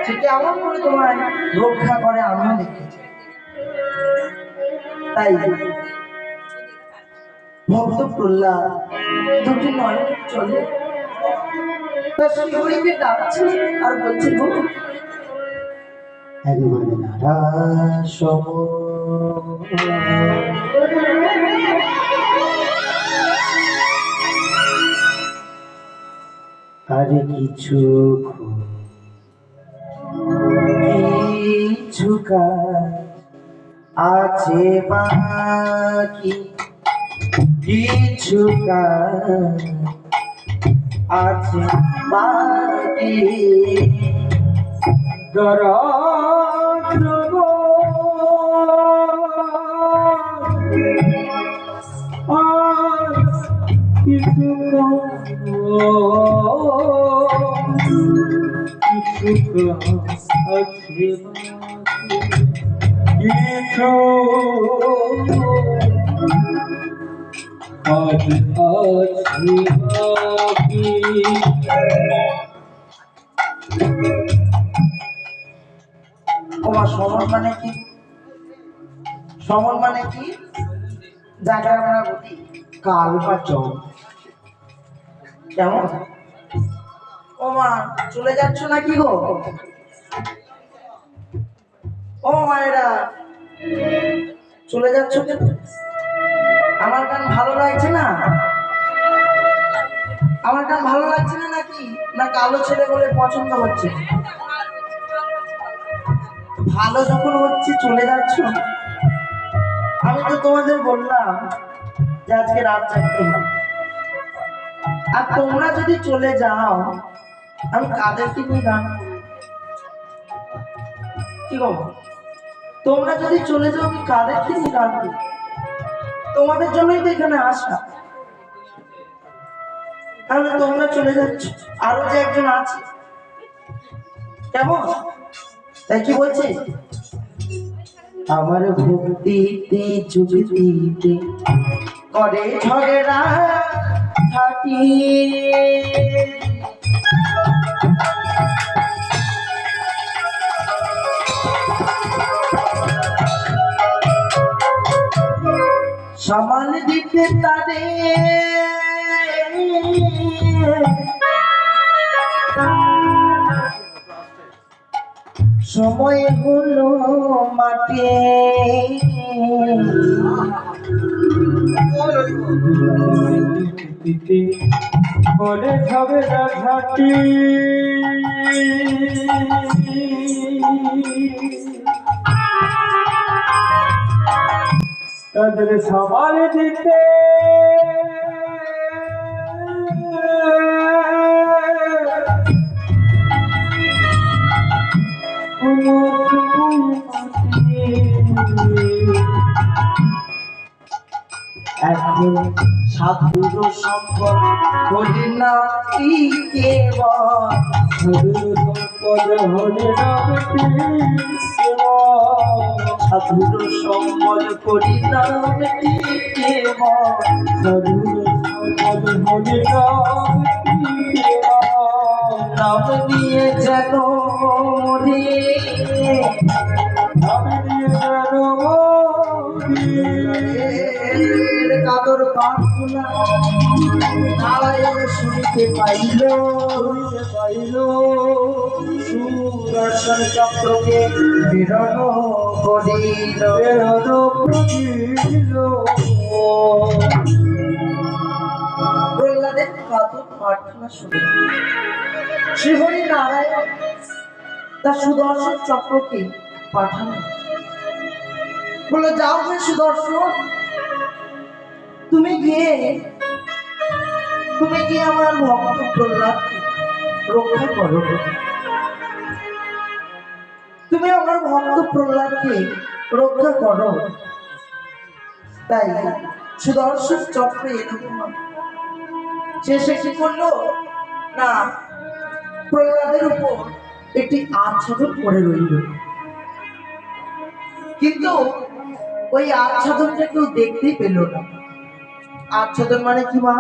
ঠিক এমন করে তোমায় রক্ষা করে আমিও দেখেছি। তাই ভক্ত প্রহ্লাদ দুটি নয় চলে তার শিহরিকে ডাকছে আর বলছে গো একবার নারাস আরে কিছু কিছু কাজ আছে বাকি, কিছু কাজ আছে বাকি দরদ কিছু কিছু আছে কিছু তোমার সমর মানে কি? সমর মানে কি? যাকে আমরা বলি কাল বা জল। কেমন ও মা চলে যাচ্ছ নাকি গো? ও মায়েরা চলে যাচ্ছ কেন? আমার গান ভালো লাগছে না? আমার গান ভালো লাগছে না নাকি? না কালো ছেলে বলে পছন্দ হচ্ছে? ভালো যখন হচ্ছে চলে যাচ্ছ। আমি তো তোমাদের বললাম যে আজকে রাত জাগতে হবে, আর তোমরা যদি চলে যাও আমি কাদেরকে নিয়ে গান করবো? কি বলো? তোমরা যদি চলে যাও আমি কাদেরকে নিয়ে গান করবো? তোমাদের জন্যই তো এখানে আসা। তাহলে তোমরা চলে যাচ্ছ, আরো যে একজন আছে কেমন, তাই কি বলছে? আমার ভক্তিতে যুক্তিতে করে ঝগড়া থাকি, সমান দিতে তারে সময় হলো মাঠে বলে যাবে না ঘাটি, তাদের সবার দিতে এখন সাধুর সম্পদ বলি না সাধুর সম্পদ হলে সাধুর সম্পদ করি নাম সাধুর সম্পদ হলে নাম নিয়ে যেন রে নাম নিয়ে যেন কাদর প্রার্থনা নারায়ণ শুনতে পাইল সুদর্শন চক্রকে বেরোনো করিল প্রহ্লাদের কাদর প্রার্থনা শুনে শ্রীহরি নারায়ণ তার সুদর্শন চক্রকে পাঠানো, বলে যাও হে সুদর্শন, তুমি গিয়ে আমার ভক্ত প্রহ্লাদকে রক্ষা করো, তুমি আমার ভক্ত প্রহ্লাদকে রক্ষা করো। তাই সুদর্শন চক্রে সে কি করলো না, প্রহ্লাদের উপর একটি আচ্ছাদন পড়ে রইল, কিন্তু ওই আচ্ছাদনটা কেউ দেখতেই পেল না। আচ্ছাদন মানে কি মা?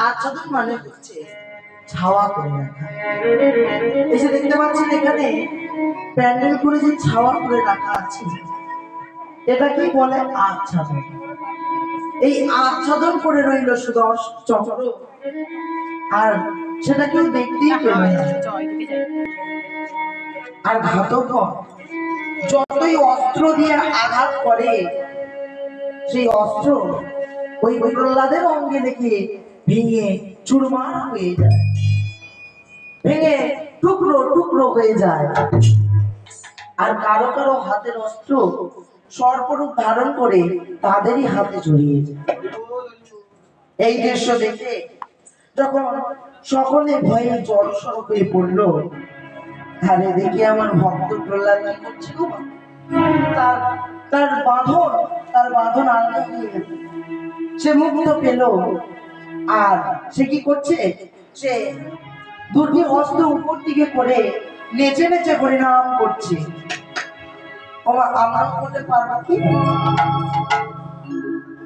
আচ্ছাদন মানে হচ্ছে ছাওয়া করে রাখা। এই যে দেখতে পাচ্ছেন এখানে প্যান্ডেল করে যে ছাওয়া করে রাখা আছে, এটা কি বলে আচ্ছাদন। এই আচ্ছাদন করে রইল চক্র, আর সেটা কেউ দেখতেই পেল না। আর ঘাতক যতই অস্ত্র দিয়ে আঘাত করে, সেই অস্ত্র ওই প্রহ্লাদের অঙ্গে লেগে ভেঙে চুরমার হয়ে যায়, ভেঙে টুকরো টুকরো হয়ে যায়। আর কারো কারো হাতের অস্ত্র সর্পরূপ ধারণ করে তাদেরই হাতে জড়িয়ে যায়। এই দৃশ্য দেখে যখন সকলে ভয়ে জড়সড় হয়ে পড়লো, আরে দেখি আমার ভক্ত প্রহ্লাদ কি করছে গো, তার তার বাঁধন আলাদা হয়ে গেল, সে মুক্ত পেল। আর সে কি করছে, সে দুটি হস্ত উপর দিকে করে নেচে নেচে পরিণাম করছে। আমরা করতে পারবো কি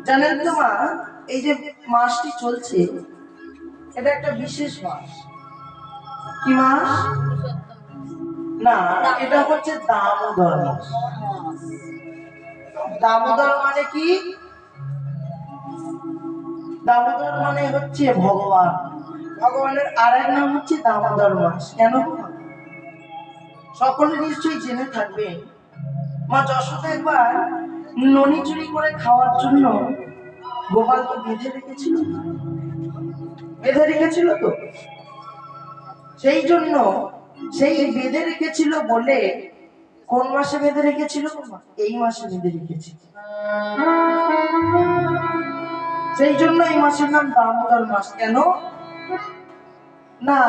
জানেন তো মা? এই যে মাসটি চলছে, এটা একটা বিশেষ মাস। কি মাস? না, এটা হচ্ছে দামোদর মাস। দামোদর মানে কি? দামোদর মানে হচ্ছে ভগবান, ভগবানের আরেক নাম হচ্ছে দামোদর মাস। কেন? সকলে নিশ্চয়ই জেনে থাকবেন, মা যশোদা একবার ননি চুরি করে খাওয়ার জন্য গোপালকে বেঁধে রেখেছিল, বেঁধে রেখেছিল তো। সেই জন্য সেই বেঁধে রেখেছিল বলে, কোন মাসে বেঁধে রেখেছিল? এই মাসে বেঁধে রেখেছিল। সেই জন্য এই মাসের নাম দামোদর মাস। কেন না,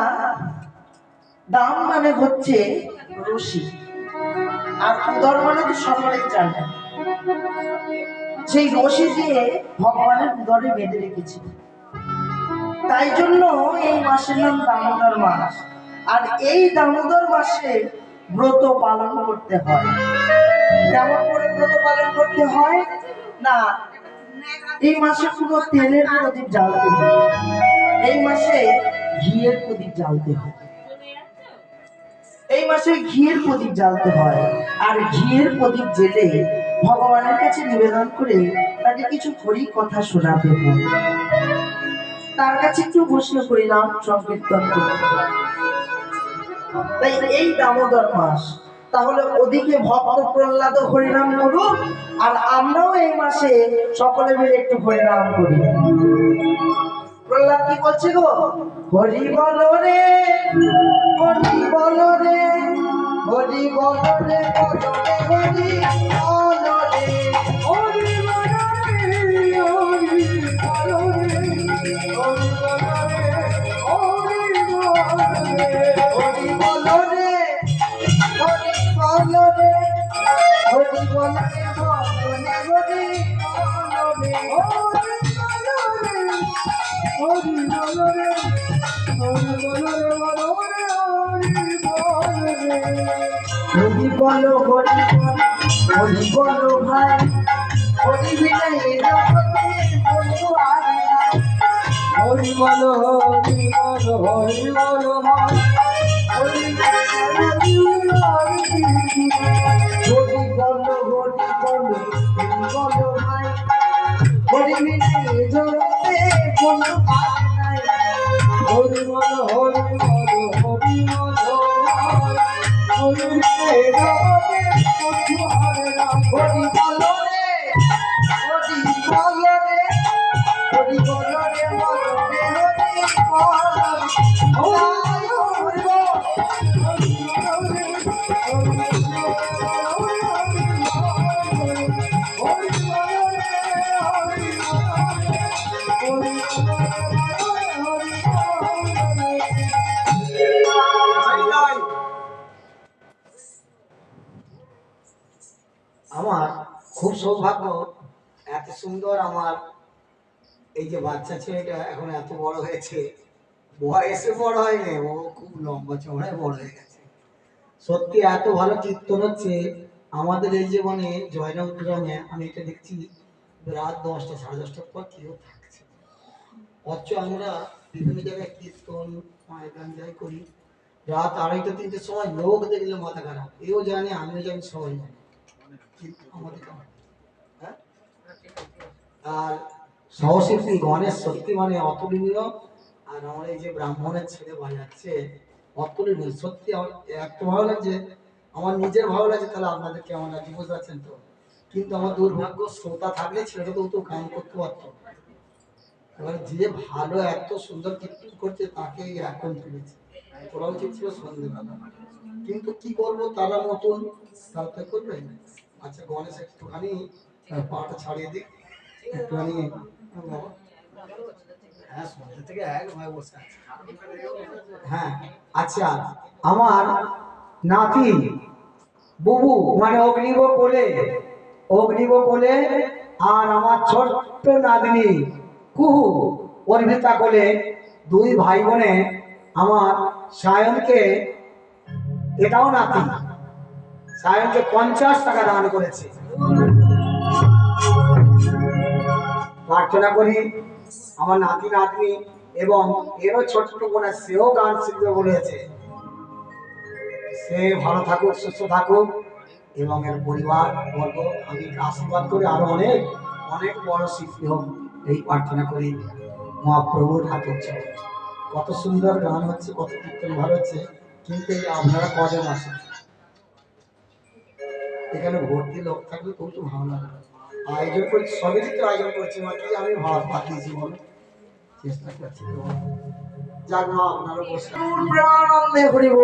দাম মানে হচ্ছে রশি, আর উদর মানে তো সকলেই জানে, সেই রশি দিয়ে ভগবানের উদরে বেঁধে রেখেছিল। তাই জন্য এই মাসের নাম দামোদর মাস। আর এই দামোদর মাসে ব্রত পালন করতে হয়। কেমন করে ব্রত পালন করতে হয়? না, এই মাসে কোনো তেলের প্রদীপ জ্বালতে হয়, এই মাসে ঘিয়ের প্রদীপ জ্বালতে হয়। এই মাসে ঘিয়ের প্রদীপ জ্বালতে হয়। আর ঘিয়ের প্রদীপ জেলে ভগবানের কাছে নিবেদন করে তাকে কিছু হরি কথা শোনাতে হয়। তার কাছে একটু বসে হরিনাম সংকীর্তন করতে হয়। তাই এই দামোদর মাস, তাহলে ওদিকে ভক্ত প্রহ্লাদ হরিনাম করুন, আর আমরাও এই মাসে সকলে মিলে একটু হরিনাম করি। প্রহ্লাদ কি বলছে গো? হরি বল রে, হরি বল রে, হরি বল রে, হরি বল রে, হরি বল রে, হরি বল রে, হরি বল রে, হরি বল রে, হরি বলো, হরি বলো ভাই, হরি বিনা এ জগতে বন্ধু আর নাই। হরি বলো, হরি বলো, হরি বলো ভাই, হরি বিনা হরি বলো, হরি বলো, হরি বলো ভাই, হরি বিনা এ জগতে বন্ধু আর নাই। হরি বলো, হরি বলো, হরি বলো ভাই, হরি বিনা এ জগতে বন্ধু আর নাই। হরি বলো রে, হরি বলো রে, হরি বলো রে, বলো রে, হরি বলো, হরি বলো, আমার খুব সৌভাগ্য, এত সুন্দর আমার এই যে বাচ্চা ছেলেটা এখন এত বড় হয়েছে, বয়সে বড় হয়নি, ও খুব লম্বা চওড়ায় বড় হয়ে গেছে। সত্যি এত ভালো কীর্তন হচ্ছে আমাদের এই জীবনে জয়নগর গ্রামে। আমি এটা দেখছি রাত 10টা 10:30টার পর কেউ থাকছে, অথচ আমরা বিভিন্ন জায়গায় কীর্তন গান যাই করি, রাত 2:30-3টের সময় লোক দেখলে মাথা খারাপ, এও জানে আমিও জানি সবাই জানে, কিন্তু আমাদের হ্যাঁ। আর সহশিল্পী গণেশ সত্যি মানে অতুলনীয়। আর আমার এই যে ব্রাহ্মণের ছেলে বাজাচ্ছে অতুলনীয়, সত্যি আমার এত ভালো লাগছে, আমার নিজের ভালো লাগছে, তাহলে আপনাদের কেমন লাগছে বুঝতে পারছেন তো। কিন্তু আমার দুর্ভাগ্য, শ্রোতা থাকলে ছেলেটা তো গান করতে পারতো। এবার যে ভালো এত সুন্দর কীর্তন করছে তাকেই এখন তুলেছে, তোরা উচিত ছিল সন্ধ্যেবেলা, কিন্তু কি করবো, তারা নতুন, তারা তো করবে। আচ্ছা গণেশ একটুখানি পাটা ছাড়িয়ে দিক একটুখানি। হ্যাঁ সন্ধ্যে থেকে একভাবে বসে আছে। হ্যাঁ আচ্ছা, আমার নাতি বুবু মানে অগ্নিব কোলে, অগ্নিব কোলে, আর আমার ছোট্ট নাতনি কুহু অর্পিতা কোলে, দুই ভাই বোনে আমার সায়নকে, এটাও নাতি, সায়নকে 50 টাকা দান করেছে। প্রার্থনা করি আমার নাতি নাতনি এবং এরও ছোট্ট বোনা, সেও গান শিখবে বলেছে, সে ভালো থাকুক, সুস্থ থাকুক এবং এর পরিবার বর্গ আমি আশীর্বাদ করি আরো অনেক অনেক বড় শিল্পী হোক, এই প্রার্থনা করি মহাপ্রভুর হাতে। কত সুন্দর গান হচ্ছে, কত কীর্তন ভালো হচ্ছে, কিন্তু এই আপনারা কজন আসেন, এখানে ভর্তি লোক থাকলে খুব তো ভালো লাগে। আয়োজন করছি, সবই তো আয়োজন করছি, কি আমি ভাব পাঠিয়েছি বলো, চেষ্টা করছি তো যাক না, আপনারা বসে প্রাণানন্দে করিব।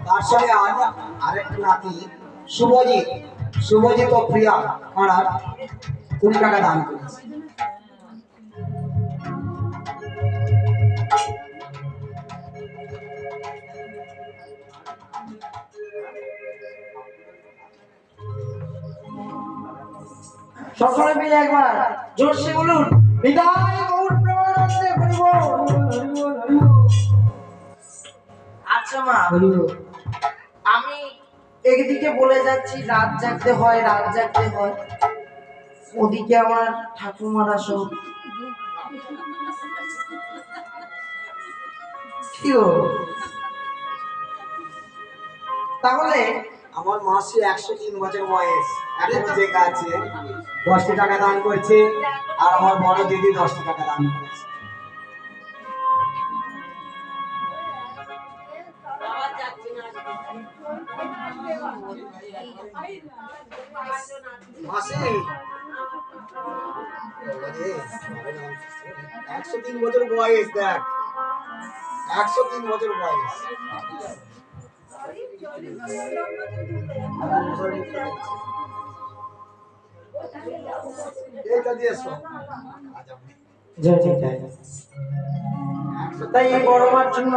তার সঙ্গে আরেকটা নাতি শুভজিৎ, শুভজিৎ ও প্রিয়া পাড়ার 20 টাকা দান করেছে। সকলে মিলে একবার জোরসে বলুন, বিদায় গৌর প্রেমানন্দে হরিব। আচ্ছা মা, আমি একদিকে বলে যাচ্ছি রাত জাগতে হয়, রাত জাগতে হয়, ওদিকে আমার ঠাকুমারা সব কি গো? তাহলে আমার মাসে 103 বছর বয়স, এখন যে আছে 10 টাকা দান করছে, আর আমার বড় দিদি 10 টাকা দান করেছে। মাসে 103 বছর বয়স, দেখ 103 বছর বয়স। তাই এই বড় মার জন্য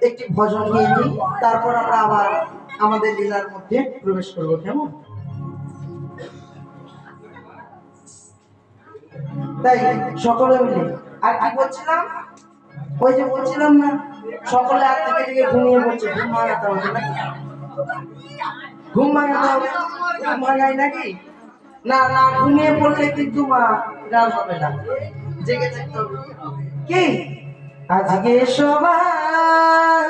একটি ভজন নিয়ে নিই, তারপর আমরা আবার আমাদের লীলার মধ্যে প্রবেশ করবো, কেমন? তাই সকলে মিলে, আর কি বলছিলাম, ওই যে বলছিলাম না, সকলে আর থেকে থেকে ঘুমিয়ে পড়ছে, ঘুম ভাঙাতে হবে নাকি? ঘুম ভাঙাতে হবে, ঘুম ভাঙাই নাকি? না না, ঘুমিয়ে পড়লে কিন্তু মা গান হবে না, জেগে থাকতে হবে। কি আজকে সবার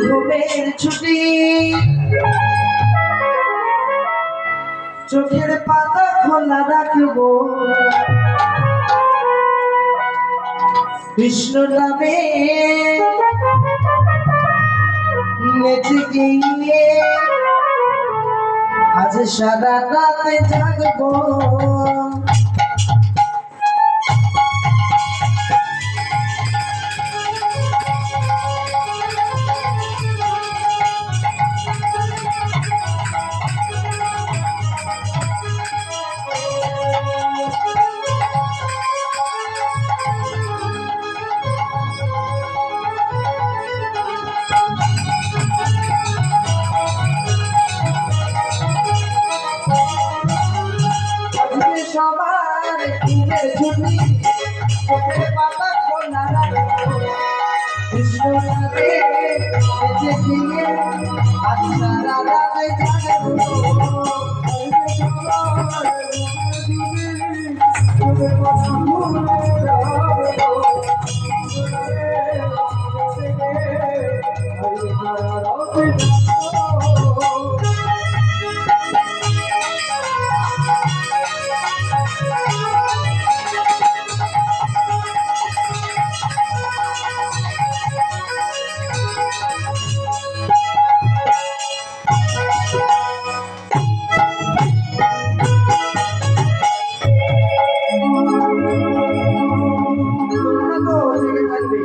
ঘুমের ছুটি, চোখের পাতা খোলা রাখবো, কৃষ্ণ নামে নেচে গিয়ে আজ সারা রাতে জাগবো। সবার ঘুমের ছুটি, চোখের পাতা খোলা রাখবো, কৃষ্ণ নামে নেচে গিয়ে আজ সারা রাতে জাগবো। তোমরা তো জেগে থাকবে,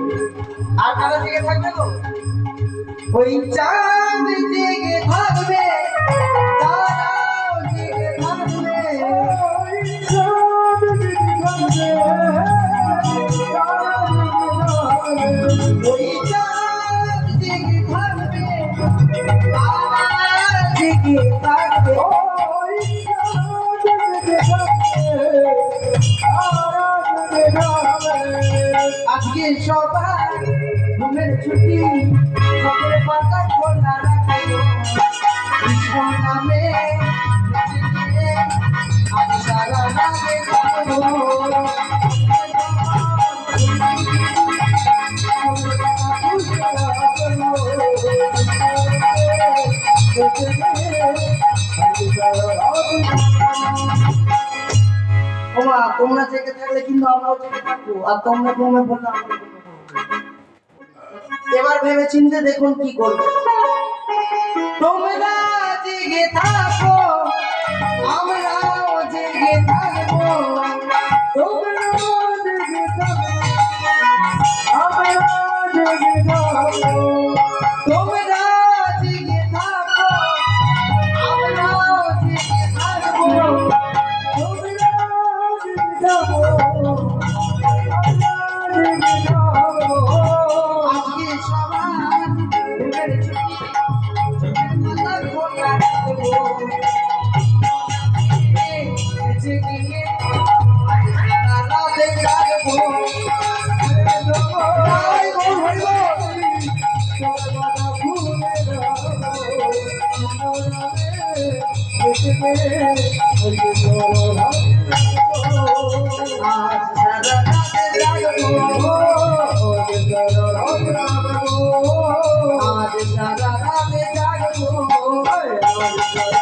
আর কারা জেগে থাকবে গো? ওই চাঁদ জেগে থাকবে, তারাও জেগে থাকবে, ওই চাঁদ জেগে থাকবে, ওই চাঁদ জেগে থাকবে, তারা জেগে থাকবে, ওই চাঁদ জেগে থাকবে, তারা জেগে থাকবে। আজকে সবাই ঘুমের ছুটি, চোখের পাতা খোলা রাখো, কৃষ্ণ নামে নেচে আজ সারা রাতে যাবো। ওমা, তোমরা জেগে থাকলে কিন্তু আমরাও জেগে থাকবো, আর তোমরা ঘুমে বললে আমরা ঘুমে পড়বো। এবার ভেবে চিন্তে দেখুন কি করবে। তোমরা জেগে থাকো, আমরাও জেগে থাকবো, তোমরাও জেগে থাকো, আমরাও জেগে থাকবো, তোমরা জেগে থাকো, আমরাও জেগে থাকবো, তোমরাও জেগে থাকো, আজকে সবাই ঘুমের ছুটি, চোখের পাতা খোলা রাখবো, জেগে আজ সারা রাতে জাগবো। জয় গো হরি বল, সর্বদা ঘুমে আজ সারা রাতে জাগবো, আজ সারা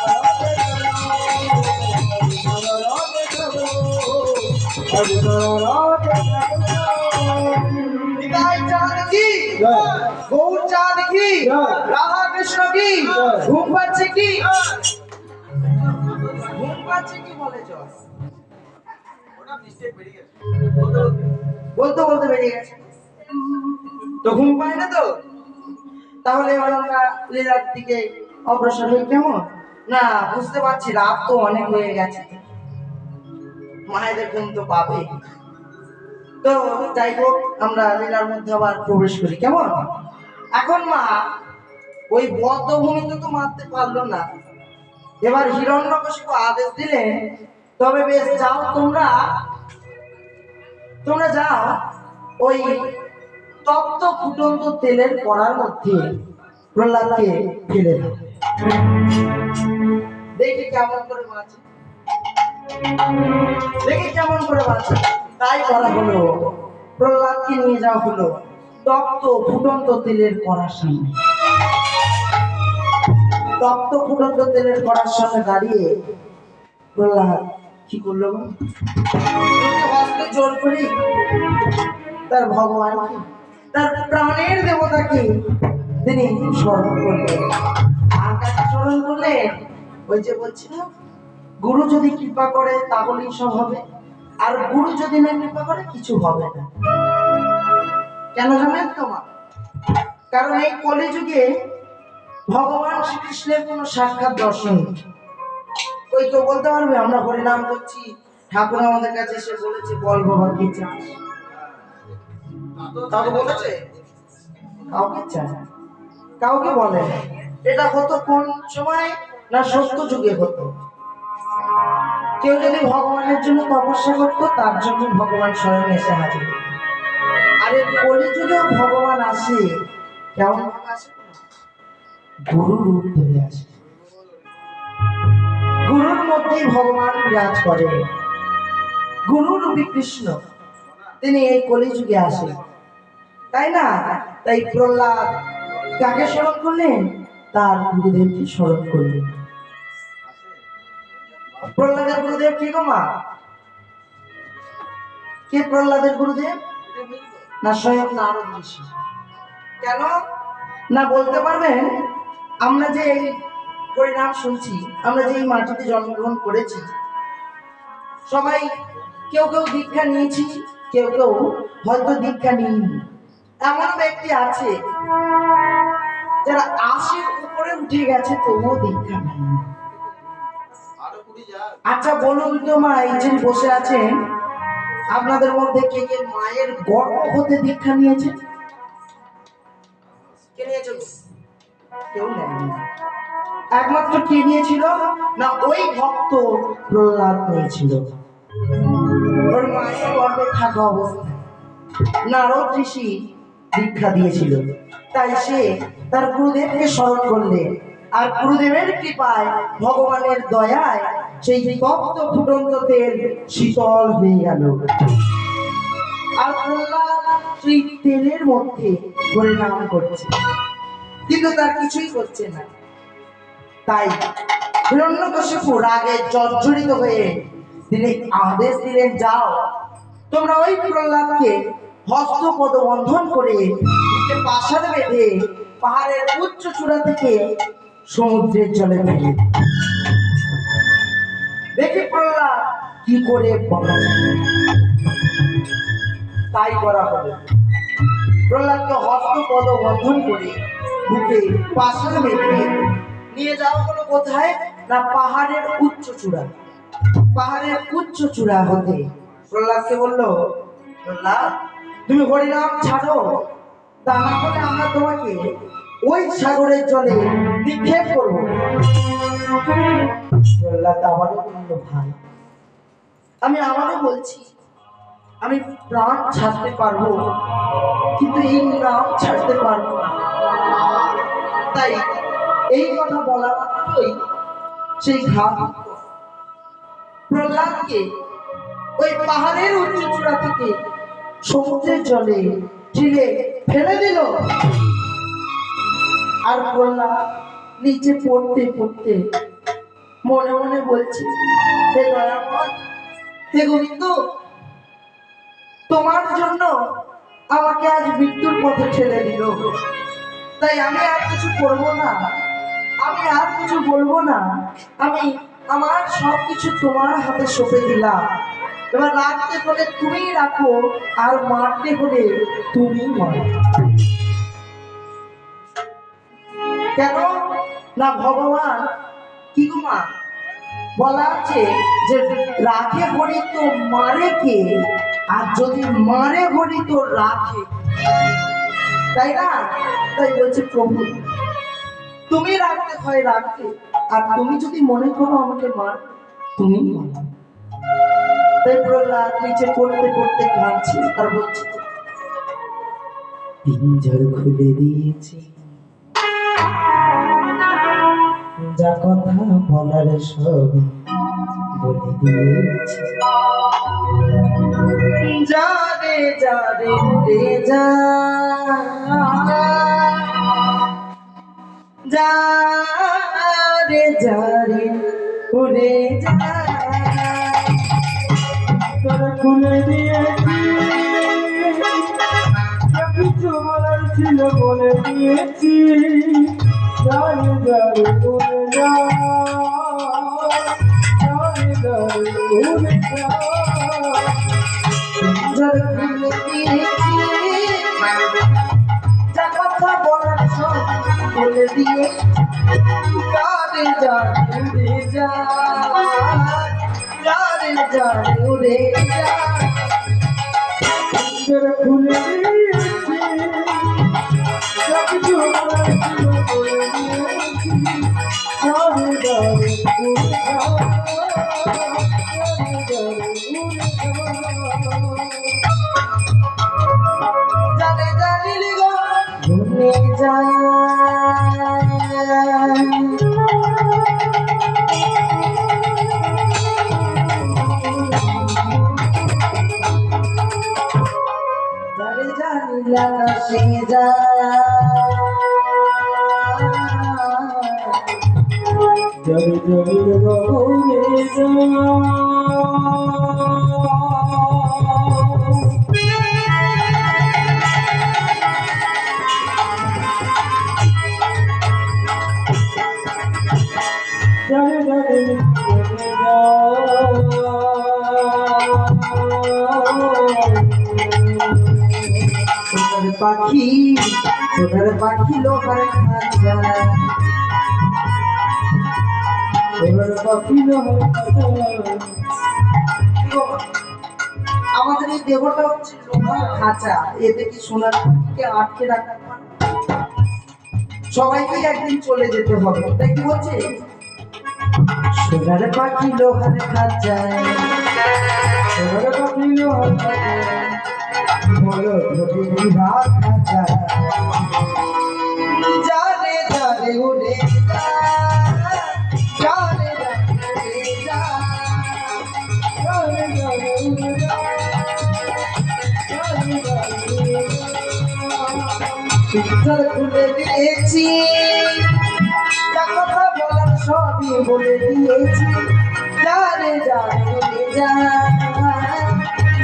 রাতে জাগবো, নিতাই চাঁদ কি, গৌর চাঁদ কি, রাধা কৃষ্ণ কি, ঘুম পাচ্ছে কি, ঘুম পাচ্ছে কি বলে চল, বলতে বলতে বেরিয়ে গেছে তো, ঘুম পায় না তো। তাহলে এবার আমরা লীলার দিকে অগ্রসর হই কেমন? না, বুঝতে পারছি রাত তো অনেক হয়ে গেছে, মায়েদের ঘুম তো পাবে। তো যাই হোক, আমরা লীলার মধ্যে আবার প্রবেশ করি কেমন? এখন মা ওই বদ্ধভূমিতে তো মারতে পারলো না, এবার হিরণ্যকশিপু আদেশ দিলেন, তবে বেশ যাও, তোমরা যাও, ওই তপ্ত ফুটন্ত তেলের কড়ার মধ্যে প্রহ্লাদকে ফেলে দাও, দেখি কেমন করে বাঁচে, দেখি কেমন করে বাঁচে। তাই করা হলো, প্রহ্লাদকে নিয়ে যাওয়া হলো তপ্ত ফুটন্ত তেলের কড়ার সামনে। তপ্ত ফুটন্ত তেলের কড়ার সামনে দাঁড়িয়ে প্রহ্লাদ কি করলো? হস্তে জোর করি তার ভগবানকে, তার প্রাণের দেবতাকে তিনি স্মরণ করলেন। আর কাকে স্মরণ করলেন? ওই যে বলছিলাম, গুরু যদি কৃপা করে তাহলেই সব হবে, আর গুরু যদি না কৃপা করে কিছু হবে না। কেন জানেন তো মা? কারণ এই কলিযুগে ভগবান শ্রীকৃষ্ণের কোনো সাক্ষাৎ দর্শন নেই। ওই কেউ বলতে পারবে আমরা হরিনাম করছি, ঠাকুর আমাদের কাছে এসে বলেছে বল বাবা কি চাস, কাউকে বলেছে? কাউকে চায়, কাউকে বলে না। এটা হতো কোন সময়? না সত্য যুগে হতো। কেউ যদি ভগবানের জন্য তপস্যা করতো, তার জন্য ভগবান স্বয়ং এসে হাজির। আর এই কলিযুগেও ভগবান আসে, কেমন আসে? গুরু রূপ ধরে আসে। গুরুর মধ্যেই ভগবান বিরাজ করে। গুরু রূপী কৃষ্ণ তিনি এই কলিযুগে আসে, তাই না? তাই প্রহ্লাদ কাকে স্মরণ করলেন? তার গুরুদেবকে স্মরণ করলেন। প্রহ্লাদের গুরুদেব কে গো মা? কে প্রহ্লাদের গুরুদেব? না স্বয়ং নারদ ঋষি। কেন না বলতে পারবেন? আমরা যে এই পরিণাম শুনছি, আমরা যে এই মাটিতে জন্মগ্রহণ করেছি, সবাই কেউ কেউ দীক্ষা নিয়েছি, কেউ কেউ হয়তো দীক্ষা নিইনি। এমন ব্যক্তি আছে যারা ৮০-র উপরে উঠে গেছে তবুও দীক্ষা নেয়নি। আচ্ছা বলুন তো মা, এই যে বসে আছেন আপনাদের মধ্যে কে কে মায়ের গর্ভ হতে দীক্ষা নিয়েছে? কে নিয়েছে? কেউ নেয়নি। একমাত্র কে নিয়েছিল? না ওই ভক্ত প্রহ্লাদ নিয়েছিল। ওর মায়ের গর্ভে থাকা অবস্থায় নারদ ঋষি দীক্ষা দিয়েছিল। তাই সে তার গুরুদেবকে স্মরণ করলে, আর গুরুদেবের কৃপায়, ভগবানের দয়ায় সেই তপ্ত ফুটন্ত তেল শীতল হয়ে গেল। আর প্রহ্লাদ সেই তেলের মধ্যে পরিণাম করছে, কিন্তু তার কিছুই করছে না। তাই হিরণ্যকশিপু রাগে জর্জরিত হয়ে তিনি আদেশ দিলেন, যাও তোমরা ওই প্রহ্লাদকে হস্তপদ বন্ধন করে পাশার বেঁধে পাহাড়ের উচ্চ চূড়া থেকে সমুদ্রের জলে ফেলে দেখি প্রহ্লাদ কি করে বলা যায়। তাই করা হলো। প্রহ্লাদকে হস্তপদ বন্ধন করে বুকে পাশার বেঁধে নিয়ে যাওয়া হলো কোথায়? না পাহাড়ের উচ্চ চূড়া। পাহাড়ের উচ্চ চূড়া হতে প্রহ্লাদকে বললো, প্রহ্লাদ তুমি হরিনাম ছাড়ো, তা না হলে আমরা তোমাকে ওই সাগরের জলে নিক্ষেপ করবো। প্রহ্লাদ আবারও বললো, ভাই আমি আবারও বলছি, আমি প্রাণ ছাড়তে পারবো, কিন্তু এই নাম ছাড়তে পারবো না। তাই এই কথা বলা মাত্রই সেই ঘাট প্রহ্লাদকে ওই পাহাড়ের উচ্চ চূড়া থেকে সমুদ্রের জলে ঠেলে ফেলে দিল। আর প্রহ্লাদ নিচে পড়তে পড়তে মনে মনে বলছে, হে দয়াময়, হে গোবিন্দ, তোমার জন্য আমাকে আজ মৃত্যুর পথে ঠেলে দিল। তাই আমি আর কিছু করবো না, আমি আর কিছু বলবো না। আমি আমার সবকিছু তোমার হাতে সঁপে দিলাম। এবার রাখতে হলে তুমি রাখো, আর মারতে হলে তুমি মারো। কেন না ভগবান কি গো মা বলা আছে যে রাখে হরি তো মারে কে, আর যদি মারে হরি তো রাখে, তাই না? তাই বলছে প্রভু তুমি রাখতে হয় রাখতে, আর তুমি যদি মনে করো আমাকে মার, তুমি মারো। তাই প্রহ্লাদ নিচে পড়তে পড়তে কাঁদছে আর বলছে, পিঞ্জর খুলে দিয়েছি, যা কথা বলার সব বলে দিয়েছি। যা রে যা রে রে যা, যা রে যা রে উড়ে যা, তোরা খুলে দিয়েছি, কিছু বলার ছিল বলে দিয়েছি। যারে যারে উড়ে যা, যারে যারে উড়ে যা, যারে খুলে দিয়েছি, যা কথা বলার সব বলে দিয়ে। যারে যারে উড়ে যা, যারে যারে উড়ে যা, যারে খুলে দিয়েছি, যা কিছু বলার ছিল বলে দিয়েছি। যারে যারে উড়ে যা, যারে যারে উড়ে যা, জানে জানিলি গো ঘুরে যা। জানে জানিলা সে যা, জরি জরি গগনে জরি জরি সোনার পাখি লোহার খাঁচা সোনার পাখি লোহার খাঁচা। আমাদের এই দেহটা হচ্ছে লোহার খাঁচা, এতে কি সোনার পাখিকে আটকে রাখা হয়? সবাইকে একদিন চলে যেতে হবে, তাই কি বলছে? সোনার পাখি লোহার খাঁচা সোনার পাখি লোহার খাঁচা বলো যদি রাখা যায় জানে জানে উড়ে জানে খুলে দিয়েছি, যা কথা বলার সবই বলে দিয়েছি। জানে জানে উড়ে যা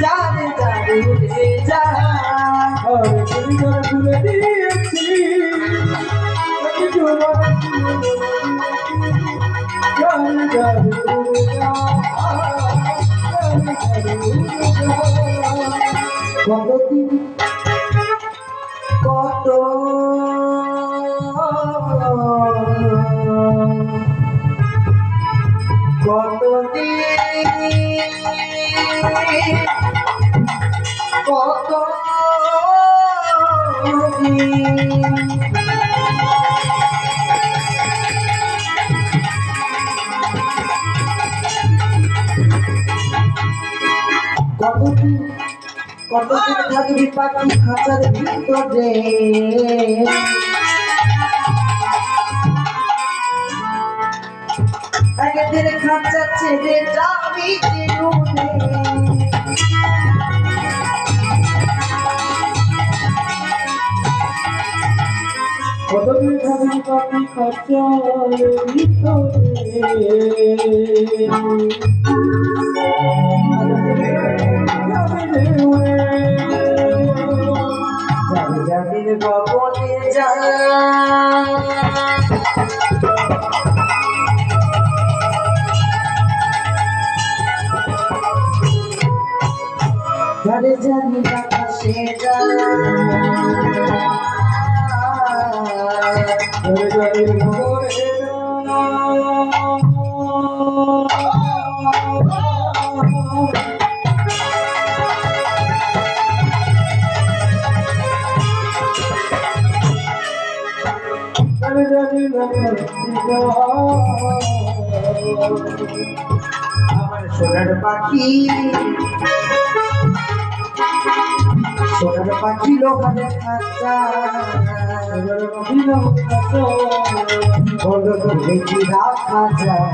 জানে জানে উড়ে যা খুলে দিয়েছি। কতদিন কত কতদিন থাকবি পাখি খাঁচার ভিতরে? একদিন খাঁচা ছেড়ে যাবি জীবনে। কতদিন থাকবি পাখি খাঁচার ভিতরে? জাবির গগনে যা জানি জানি আকাশে যা জাবির গগনে আমার সোনার পাখি লোহার খাঁচা সোনার পাখি লোহার খাঁচা বলো তো দেখি রাখা যায়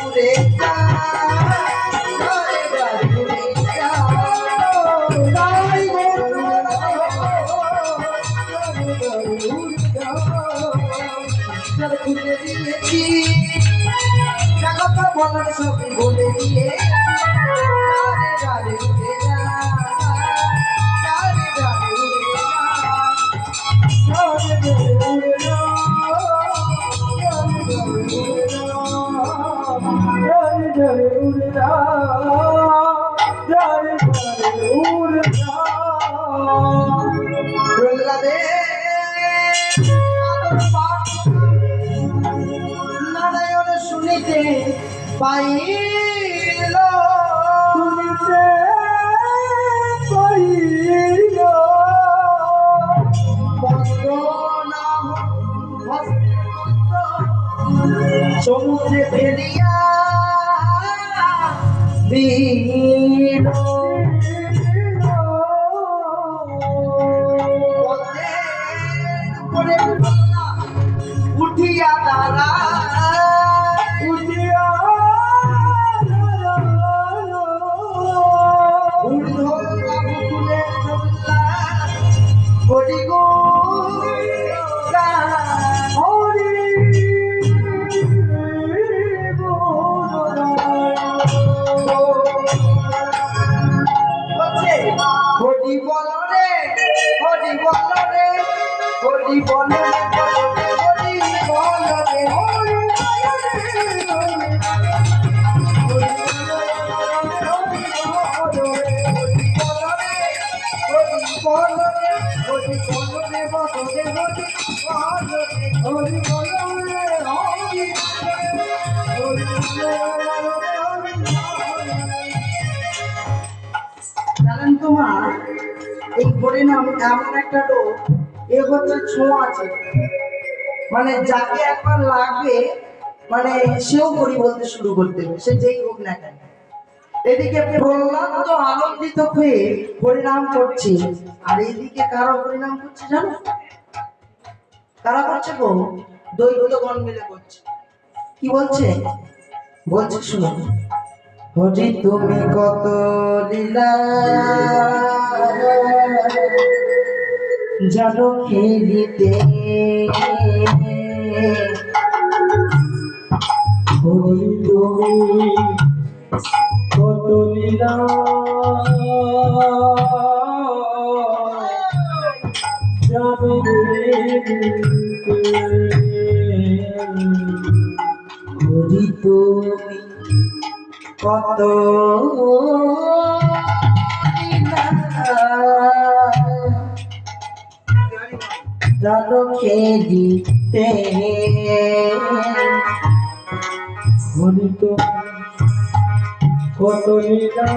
উড়ে যা খুলে দিয়েছি, যা কথা বলার সবই বলে দিয়ে জানে উড়ে যা জানে উড়ে যা উড়ে যা নারায়ণ শুনিতে পাইল শুনিতে পাইল নাম সমুদ্রে ফেলিয়া দিল উঠিয়া দাঁড়া উঠিয়া তুলে গড়ি গো হরি বল রে হরি বল রে হরি জানেন তো মা, এই হরিনাম এমন একটা লোক, এ হচ্ছে ছোঁয়া আছে, মানে যাকে একবার লাগবে মানে সেও হরি বলতে শুরু করতে হবে, সে যেই হোক না কেন। এদিকে প্রহ্লাদ তো আনন্দিত হয়ে হরিনাম করছে, আর এইদিকে কারা হরিনাম করছে জানো? কারা করছে গো? দৈত্যগণ মিলে করছে। কি বলছে? বলছে শুনো, হরি তুমি কত লীলা জানো খেলিতে, হরি তুমি কত লীলা জানো খেলিতে, হরি তুমি কত জানো খেলিতে, হরি তো কত লীলা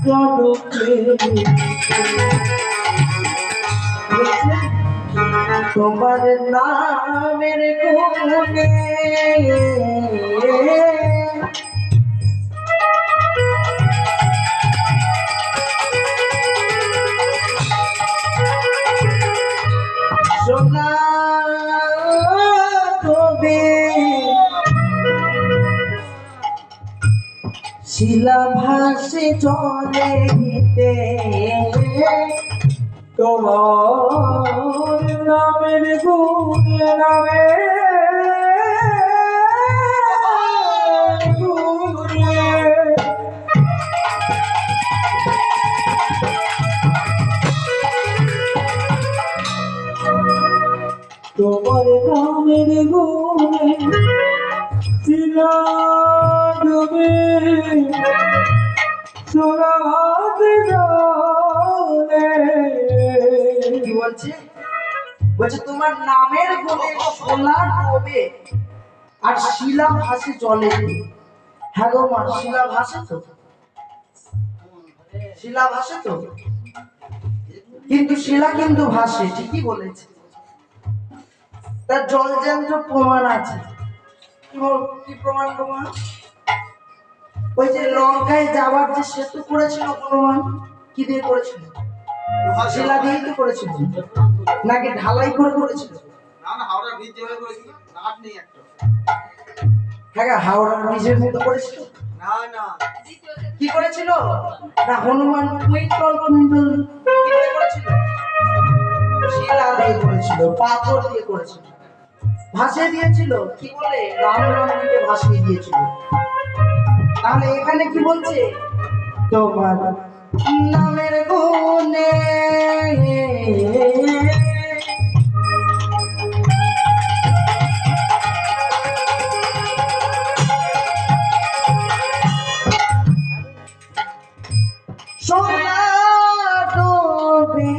জানো খেলিতে, তোমার নামের গুণে সোনা তবে শিলা ভাসে চলে নিতে, তোমার নামের গুণে নামে গুণে তোমার নামের গুণে শিলা ডুবে সোনা জলে। কি বলছে? বলছে তোমার নামের গুণে সোনা ডোবে আর শিলা ভাসে জলে। হ্যাঁ গো মা, শিলা ভাসে তো, শিলা ভাসে তো, কিন্তু শিলা কিন্তু ভাসে, ঠিকই বলেছে। তার জলযন্ত্র প্রমাণ আছে। কি প্রমাণ? প্রমাণ ওই যে লঙ্কায় যাওয়ার যে সেতু করেছিল হনুমান, কি দিয়ে করেছিল? শিলা দিয়েই তো করেছিল, নাকি ঢালাই করে করেছিল? হ্যাঁ, হাওড়ার ব্রিজের মতো করেছিল। কি করেছিল? না, হনুমান কুইন্টল কুইন্টল কি দিয়ে করেছিল? শিলা দিয়ে করেছিল, পাথর দিয়ে করেছিল, ভাসিয়ে দিয়েছিল। কি বলে? রাম রামকে ভাসিয়ে দিয়েছিল। তাহলে এখানে কি বলছে? তোমার নামের গুণে সোনা ডোবে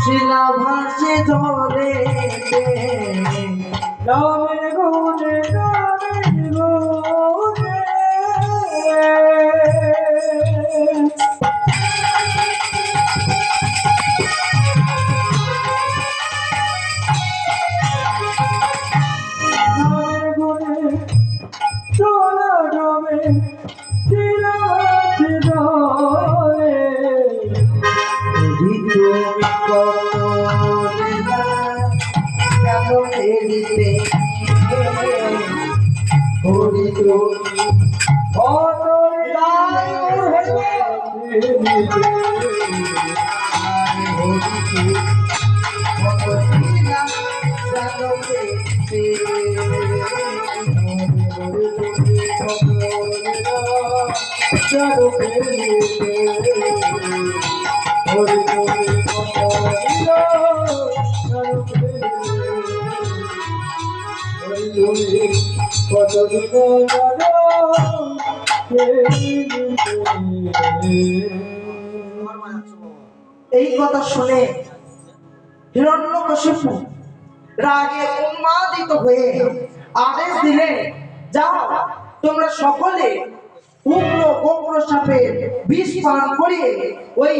শিলা ভাসে জলে, নামের গুণে নামের গুণে নামের গুণে সোনা ডোবে শিলা ভাসে জলে, তুমি কত লীলা জানো খেলিতে, হরি তুমি কত লীলা খেলিতে, হরি তুমি কত লীলা জানো খেলিতে, হরি তুমি কত চলো পেলিতে ওরে তুমি কত দিল চলো পেলিতে ওরে তুমি কত দিল এই কথা শুনে হিরণ্যকশিপু রাগে উন্মাদিত হয়ে আদেশ দিলেন, যাও তোমরা সকলে উগ্র গোগ্র সাপের বিষ পান করিয়ে ওই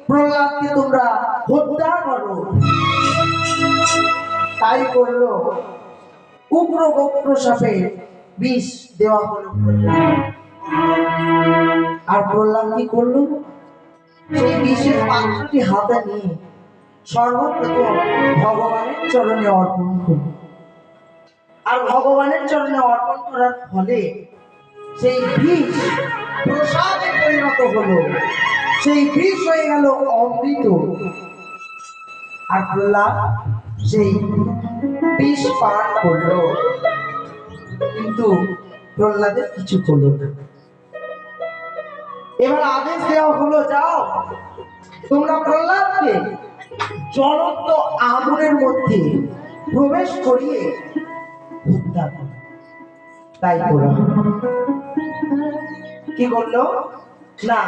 প্রহ্লাদকে তোমরা হত্যা করো। তাই করলো, উগ্র গোগ্র সাপের বিষ দেওয়া হলো। আর প্রহ্লাদ কি করলো? সেই বিষের পাত্রটি হাতে নিয়ে সর্বপ্রথম ভগবানের চরণে অর্পণ করল। আর ভগবানের চরণে অর্পণ করার ফলে সেই বিষ প্রসাদে পরিণত হলো, সেই বিষ হয়ে গেল অমৃত। আর প্রহ্লাদ সেই বিষ পান করলো, কিন্তু প্রহ্লাদের কিছু করলো না। এবার আদেশ দেওয়া হলো, যাও তোমরা প্রহ্লাদকে জ্বলন্ত আগুনের মধ্যে প্রবেশ করিয়ে হত্যা করো। তাই করো। কি করলো না,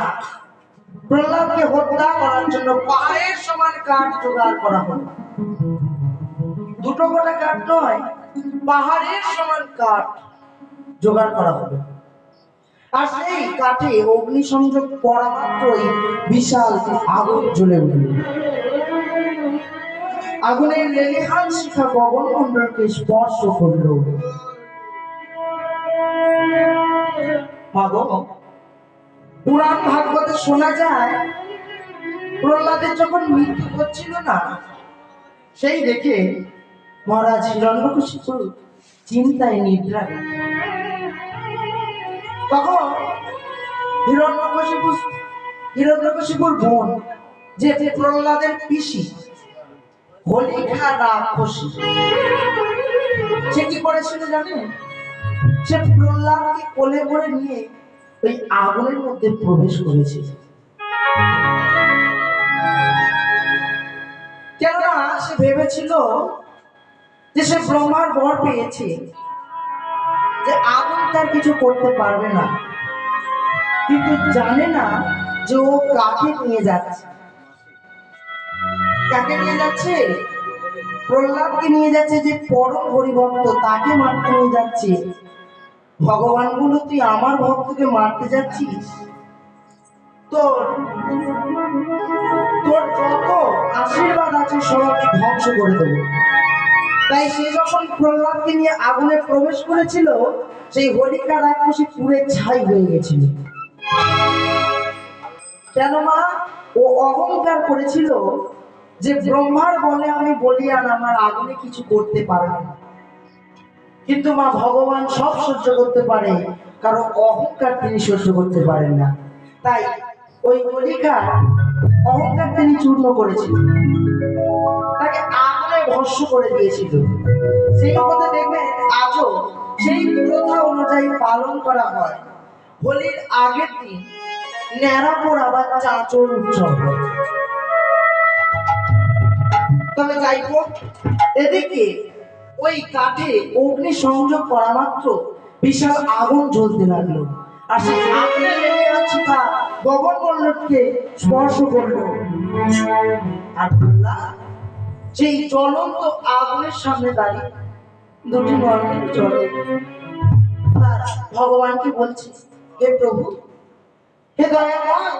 প্রহ্লাদকে হত্যা করার জন্য পাহাড়ের সমান কাঠ জোগাড় করা হলো। দুটো গোটা কাঠ নয়, পাহাড়ের সমান কাঠ জোগাড় করা হলো। আর সেই কাঠে অগ্নিসংযোগ করা মাত্রই বিশাল আগুন জ্বলে উঠল। আগুনের লেলিহান শিখা গগনমণ্ডলকে স্পর্শ করল। পুরাণ ভাগবতে শোনা যায়, প্রহ্লাদের যখন মৃত্যু হচ্ছিল না, সেই দেখে মহারাজ হিরণ্যকশিপু চিন্তায় নিদ্রা। তখন হিরণ্যকশিপুর বোন, যে প্রহ্লাদের পিসি হোলিকা রাক্ষসী, সে কি করেছিল জানেন? সে প্রহ্লাদকে কোলে করে নিয়ে ওই আগুনের মধ্যে প্রবেশ করেছিল। কেননা সে ভেবেছিল যে সে ব্রহ্মার বর পেয়েছে, যে আগুন তার কিছু করতে পারবে না। কিন্তু জানে না যে ও কাকে নিয়ে যাচ্ছে। কাকে নিয়ে যাচ্ছে? প্রহ্লাদকে নিয়ে যাচ্ছে, যে পরম হরিভক্ত, তাকে মারতে নিয়ে যাচ্ছে। ভগবান বলো, তুই আমার ভক্তকে মারতে যাচ্ছিস? তোর যত আশীর্বাদ আছে সবাইকে ধ্বংস করে দেবো। তাই সে যখন প্রহ্লাদকে নিয়ে আগুনে প্রবেশ করেছিল, সেই হোলিকা রাক্ষসী পুড়ে ছাই হয়ে গেছিল। কেন মা? ও অহংকার করেছিল যে ব্রহ্মার বলে আমি বলিয়ান, আমার আগুনে কিছু করতে পারবে না। কিন্তু মা, ভগবান সব সহ্য করতে পারে, কারণ অহংকার তিনি সহ্য করতে পারেন না। তাই ওই হোলিকা অহংকার তিনি চূর্ণ করেছিলেন, তাকে আগুনে ভস্ম করে দিয়েছিল। সেই কথা দেখবেন আজও সেই প্রথা অনুযায়ী পালন করা হয়। হোলির আগের দিন ন্যাড়া পোড়া বা চাঁচর উৎসব হয়। তবে যাই হোক, এদিকে ওই কাঠে অগ্নি সংযোগ করা মাত্র বিশাল আগুন জ্বলতে লাগলো। আর সেই আগুনের লেলিহান শিখা গগনমণ্ডলকে স্পর্শ করলো। আর সেই জ্বলন্ত আগুনের সামনে দাঁড়িয়ে দুটি নরকের জলে ভগবানকে বলছে, হে প্রভু, হে দয়াময়,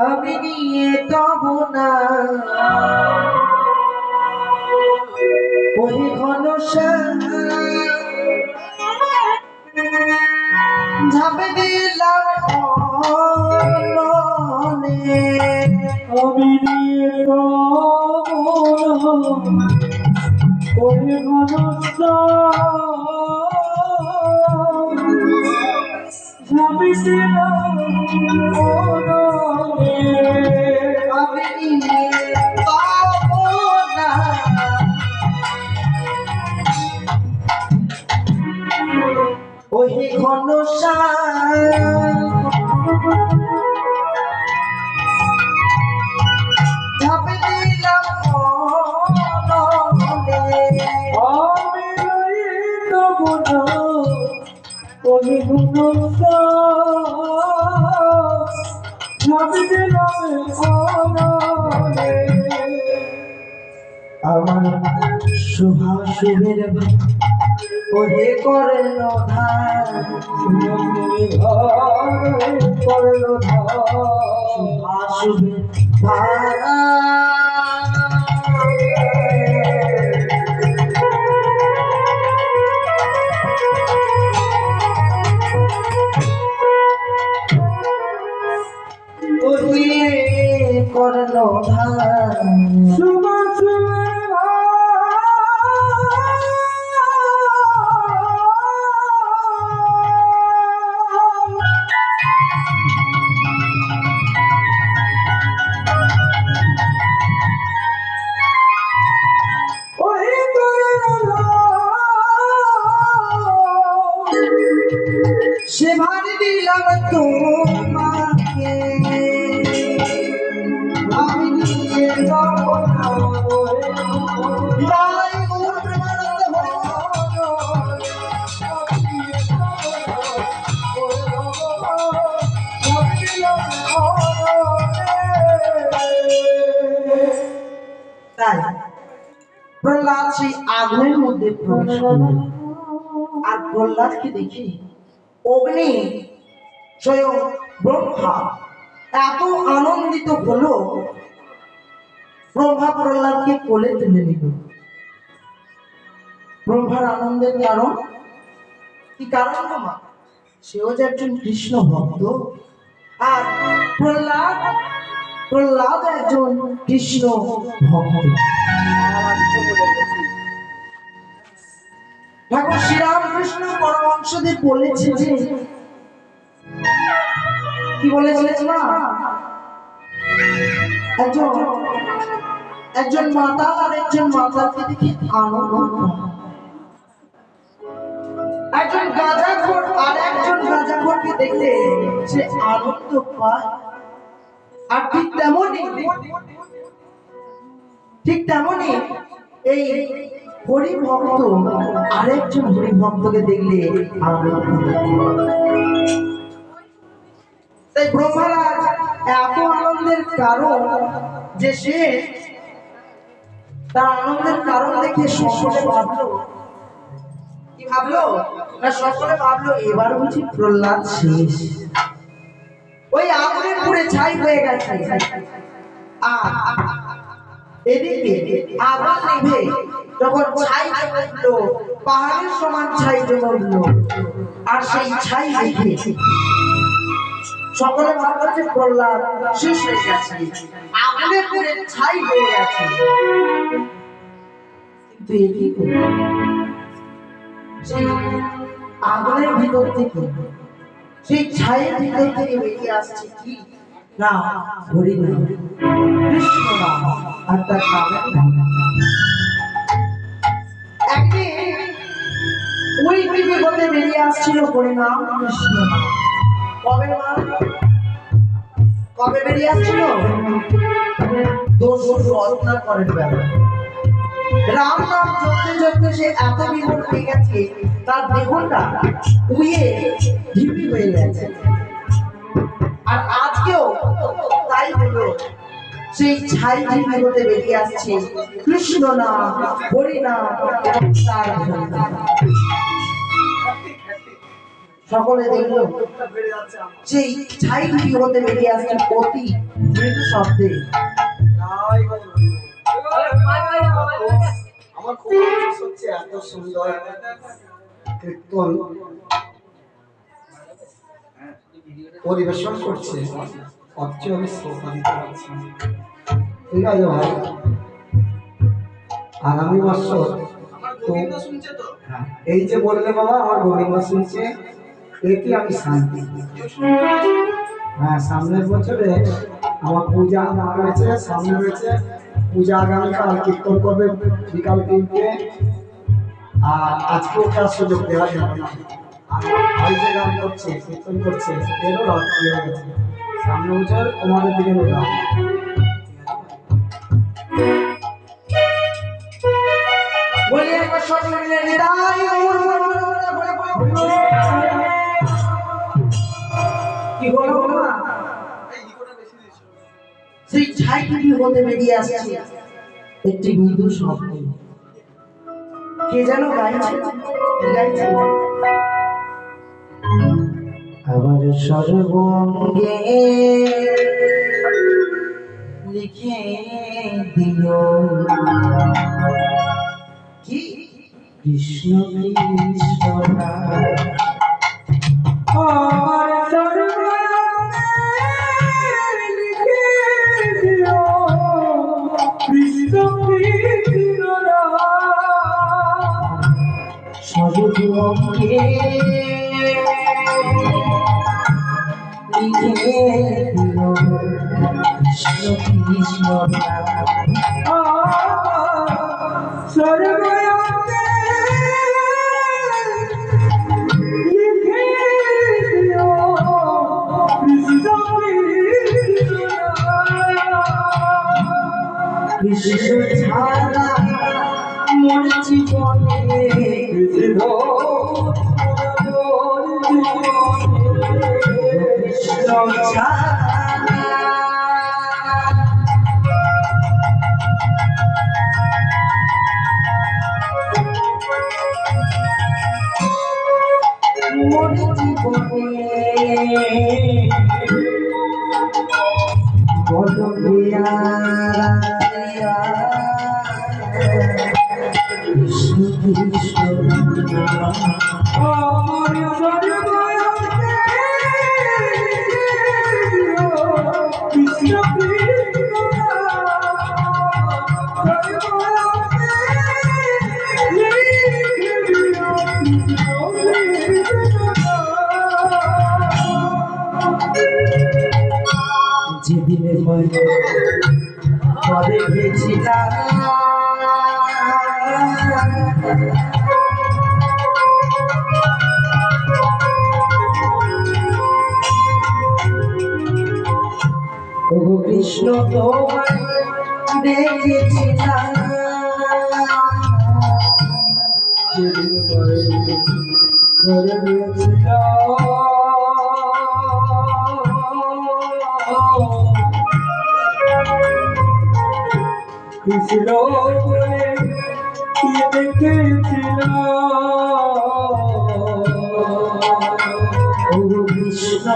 আমি নিয়ে তব না ওই ঘন ঝাঁপে দিলাম আমি নিয়ে ওই ঘনশ্যাম ঝাঁপিছিলাম আমি নিয়ে তব না আমার শুভা শুভের ওহে করল ধার শুভা শুভের ধার ওহে করল ধার শুভা শুভের সেবার দিলাম তোমাকে আমি নিজে যাব না তাই ওর প্রেমানন্দ তাই প্রহ্লাদ সেই আগুনের মধ্যে প্রবেশ করল আর প্রহ্লাদকে দেখে অগ্নি স্বয়ং ব্রহ্মা এত আনন্দিত হলো, ব্রহ্মা প্রহ্লাদকে কোলে তুলে নিল। ব্রহ্মার আনন্দের কারণ কি? কারণ মা সেও যে একজন কৃষ্ণ ভক্ত, আর প্রহ্লাদ একজন কৃষ্ণ ভক্ত। ঠাকুর শ্রীরামকৃষ্ণ পরমহংসদেব বলেছে যে, কি বলেছিলেন না, একজন মাতা আর একজন মাতাকে দেখে আনন্দ, একজন গাঁজাখোর আর একজন গাঁজাখোরকে দেখলে সে আনন্দ পায়। আর ঠিক তেমনি এই হরি ভক্ত আরেকজন হরি ভক্তকে দেখলে আনন্দ। তাই ব্রহ্মরাজ এত আনন্দের কারণ যে সে তার আনন্দের কারণ দেখে সকলে ভাবলো, কি ভাবলো না, সকলে ভাবলো এবার বুঝি প্রহ্লাদ শেষ, ওই আগুনের পুড়ে ছাই হয়ে গেছে। এদিকে আগুন নিভে যখন ছাই জমলো, পাহাড়ের সমান ছাই জমলো, আর সেই ছাই দেখে সকলে ভাবলো যে প্রহ্লাদ শেষ হয়ে গেছে, আগুনে পুড়ে ছাই হয়ে গেছে। কিন্তু এদিকে সেই আগুনের ভিতর থেকে, সেই ছায়ের ভিতর থেকে বেরিয়ে আসছে কি না, হরি নাম, কৃষ্ণ নাম, আর তার নামের নাম। একদিন ওই পৃথিবী হতে বেরিয়ে আসছিল হরি নাম, কৃষ্ণ নাম। কবে বেরিয়ে আসছিল? দোষ রত্না করেন বেলা। রাম নাম জপতে জপতে সে এত বিভোর হয়ে গেছে, তার দেহটা উইয়ে ঢিপি হয়ে গেছে। আর আজকেও তাই হলো, সেই ছাই ঢিপি হতে বেরিয়ে আসছে কৃষ্ণ নাম, হরি নাম, তার নাম। সকলে দেখলো সেই ছাই ঢিপি হতে বেরিয়ে আসছে অতি মৃদু শব্দে। আমার খুব আফসোস হচ্ছে, এত সুন্দর কীর্তন পরিবেশন করছে, অথচ আমি শ্রোতা দিতে পারছি না। ঠিক আছে ভাই, আগামী বছর তো এই যে বললে বাবা আমার গোবিন্দ শুনছে, এটি আমি শান্তি। হ্যাঁ, সামনের বছরে আমার পূজা রয়েছে, সামনে রয়েছে পূজা, আগামীকাল কীর্তন করবে বিকাল 3টে। আর আজকে ওটার সুযোগ দেওয়া যাবে না, ভাই যে গান করছে, কীর্তন করছে, এরও রাত্রি হয়ে গেছে। সামনে বছর তোমাদের দিকে নেওয়া বলি একবার সকলে মিলে নিতাই গৌর ছাইটি হতে বেরিয়ে আসছে একটি মৃদু শব্দ। কে যেন গাইছে, গাইছে আবার সর্বঙ্গে লিখে দিও কি কৃষ্ণ কৃষ্ণ নাম। আমার সর্বঙ্গে লিখে দিও কৃষ্ণ কৃষ্ণ নাম। সর্বঙ্গে লিখে দিও কৃষ্ণ কৃষ্ণ নাম। সর্বঙ্গে লিখে দিও কৃষ্ণ কৃষ্ণ নাম। কৃষ্ণ ছাড়া মোর জীবনে কৃষ্ণ কৃষ্ণ ছাড়া মোর জীবনে বলো প্রিয়া কৃষ্ণ কৃষ্ণ নাম। আমার সর্বঙ্গে কৃষ্ণ কৃষ্ণ যেদিনে পরে গেছিলাম ও কৃষ্ণ তোমায় দেখেছিলাম কৃষ্ণ বলে কি দেখেছিলাম। ও কৃষ্ণ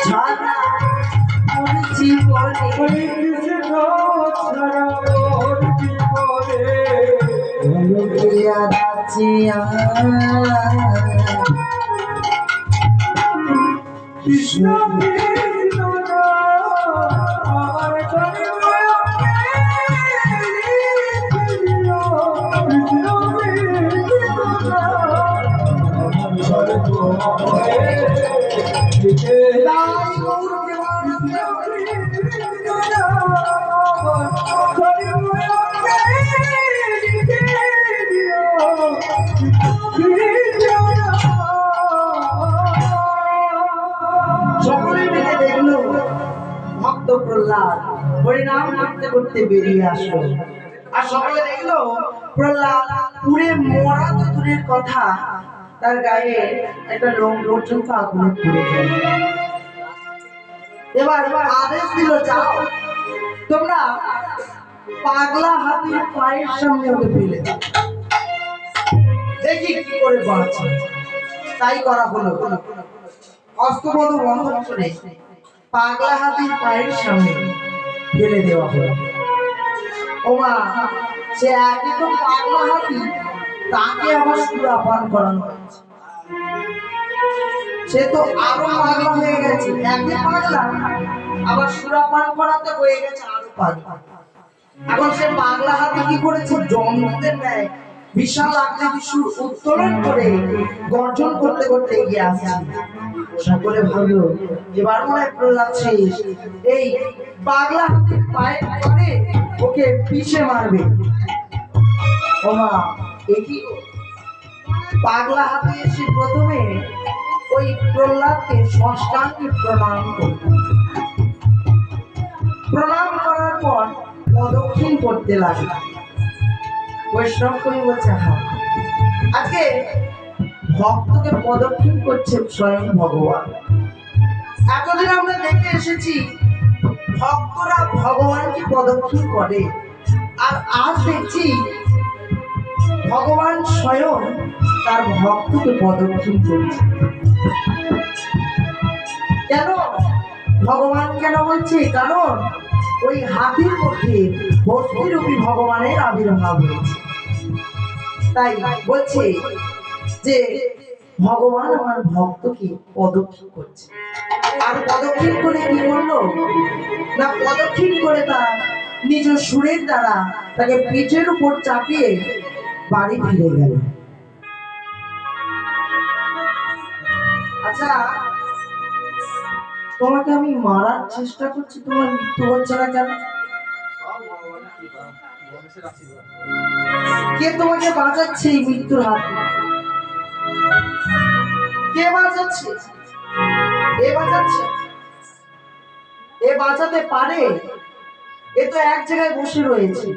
ছাড়া মোর জীবনে কৃষ্ণ ছাড়া মোর জীবনে বলো প্রিয়া রাজিয়া কৃষ্ণ কৃষ্ণ আমার সকলে মিলে দেখলো ভক্ত প্রহ্লাদ হরিনাম করতে করতে বেরিয়ে আসলো। আর সকলে দেখলো প্রহ্লাদ পুরে মরা তো দূরের কথা, তার গায়ে একটা লোম পর্যন্ত আগুনে পুড়ে যায়। এবার আদেশ দিল, যাও তোমরা পাগলা হাতির পায়ের সামনে ওকে ফেলে দাও, দেখি কি করে বাঁচে। তাই করা হলো। অস্ত্রবধ বন্ধ করে পাগলা হাতির পায়ের সামনে ফেলে দেওয়া হলো। ওমা, সে একই তো পাগলা হাতি, তাকে আবার সুরাপান করানো হচ্ছে। সে তো আরো পাগলা হয়ে গেছে, একই পাগলা আবার সুরাপান করাতে হয়ে গেছে আরো পাগলা। এখন সে পাগলা হাতি কি করেছে, জন্মদের ন্যায় বিশাল আকৃতি সুর উত্তোলন করে গর্জন করতে করতে এগিয়ে আসছে। সকলে ভাবলো এবার মনে হয় প্রহ্লাদ শেষ, এই পাগলা হাতির পায়ে পড়ে ওকে পিষে মারবে। ওমা, একই পাগলা হাতি এসে প্রথমে ওই প্রহ্লাদকে ষষ্ঠাঙ্গে প্রণাম করল। প্রণাম করার পর প্রদক্ষিণ করতে লাগলো। বৈষ্ণব কবি বলছে, হ্যাঁ আজকে ভক্তকে প্রদক্ষিণ করছে স্বয়ং ভগবান। এতদিন আমরা দেখে এসেছি ভক্তরা ভগবানকে প্রদক্ষিণ করে, আর আজ দেখছি ভগবান স্বয়ং তার ভক্তকে প্রদক্ষিণ করছে। কেন ভগবান কেন বলছে? কারণ ওই হাতির মধ্যে ভক্তিরূপী ভগবানের আবির্ভাব হয়েছে। তাই বলছে যে ভগবান আমার ভক্তকে প্রদক্ষিণ করছে। আর প্রদক্ষিণ করে কি করলো না, প্রদক্ষিণ করে তার নিজ সুরের দ্বারা তাকে পিঠের উপর চাপিয়ে বাড়ি ফিরে গেল। আচ্ছা, তোমাকে আমি মারার চেষ্টা করছি, তোমার মৃত্যু হচ্ছে না কেন? কে তোমাকে বাঁচাচ্ছে এই মৃত্যুর হাত থেকে? কে বাঁচাচ্ছে? এ বাঁচাচ্ছে? এ বাঁচাতে পারে? এ তো এক জায়গায় বসে রয়েছে।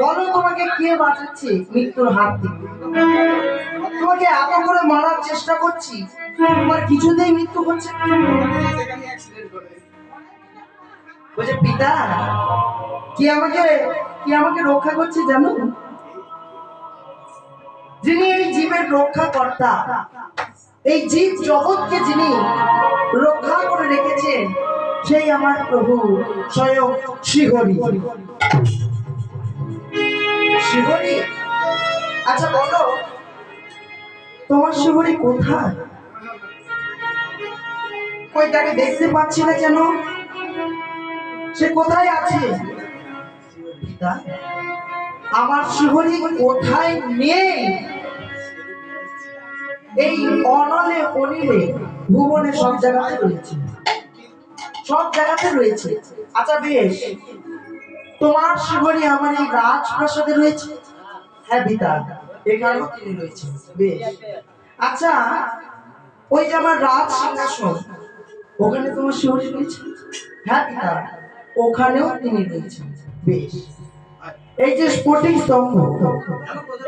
বলো তোমাকে কে বাঁচাচ্ছে মৃত্যুর হাত থেকে? তোমাকে এত করে মারার চেষ্টা করছি, তোমার কিছুতেই মৃত্যু হচ্ছে না। বলছে পিতা, কি আমাকে রক্ষা করছে জানো? যিনি এই জীবের রক্ষা কর্তা, এই জীব জগৎকে যিনি রক্ষা করে রেখেছেন, সেই আমার প্রভু স্বয়ং শ্রীহরি। শ্রীহরি? আচ্ছা বলো, তোমার শ্রীহরি কোথায়? কই তাকে দেখতে পাচ্ছি না কেন? সে কোথায় আছে? পিতা, আমার শ্রীহরি কোথায় নেই? এই অনলে অনিলে ভুবনে সব জায়গাতে রয়েছে, সব জায়গাতে রয়েছে। আচ্ছা বেশ, তোমার শ্রীহরি আমার এই রাজপ্রাসাদে রয়েছে? হ্যাঁ পিতা, এখানেও তিনি রয়েছে। বেশ, আচ্ছা ওই যে আমার রাজ সিংহাসন, ওখানে তোমার শ্রীহরি রয়েছে? হ্যাঁ পিতা, ওখানেও তিনি রয়েছেন। বেশ, এই যে স্ফটিক স্তম্ভ,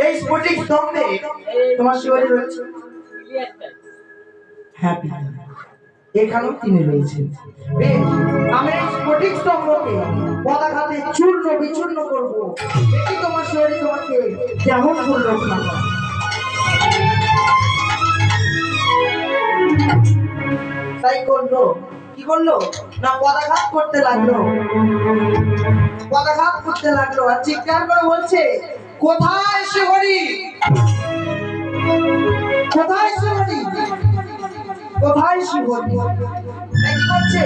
এই স্ফটিক স্তম্ভে তোমার শ্রীহরি রয়েছে? হ্যাঁ পিতা, এখানেও তিনি রয়েছেন। বেশ, আমি এই স্ফটিক স্তম্ভকে পদাঘাতে চূর্ণ বিচূর্ণ করবো। দেখি তোমার শ্রীহরি তোমাকে কেমন করে রক্ষা করে। তাই করলো, কি করলো না, পদাঘাত করতে লাগলো, পদাঘাত করতে লাগলো, আর চিৎকার করে বলছে, কোথায় শ্রীহরি? কোথায় শ্রীহরি? কোথায় শ্রীহরি? কি করছে?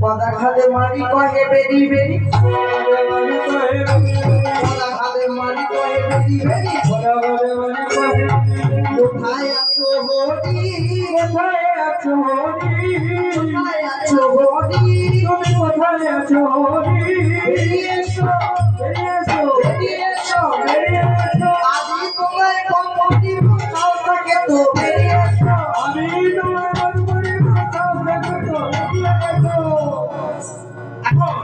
পদাঘাতে মারি কহে বেরি বেরি, পদাঘাতে মারি কহে বেরি বেরি, কোথায় আছো হরি? কোথায় আছো হরি? কোথায় আছো হরি? তুমি কোথায় আছো হরি? বেরিয়ে এসো, বেরিয়ে এসো, বেরিয়ে এসো, বেরিয়ে এসো। আমি তোমায় কম্পটি সাহস থাকে তো বেরিয়ে এসো। আমি তোমায় কম্পটি সাহস থাকে তো বেরিয়ে এসো। এখন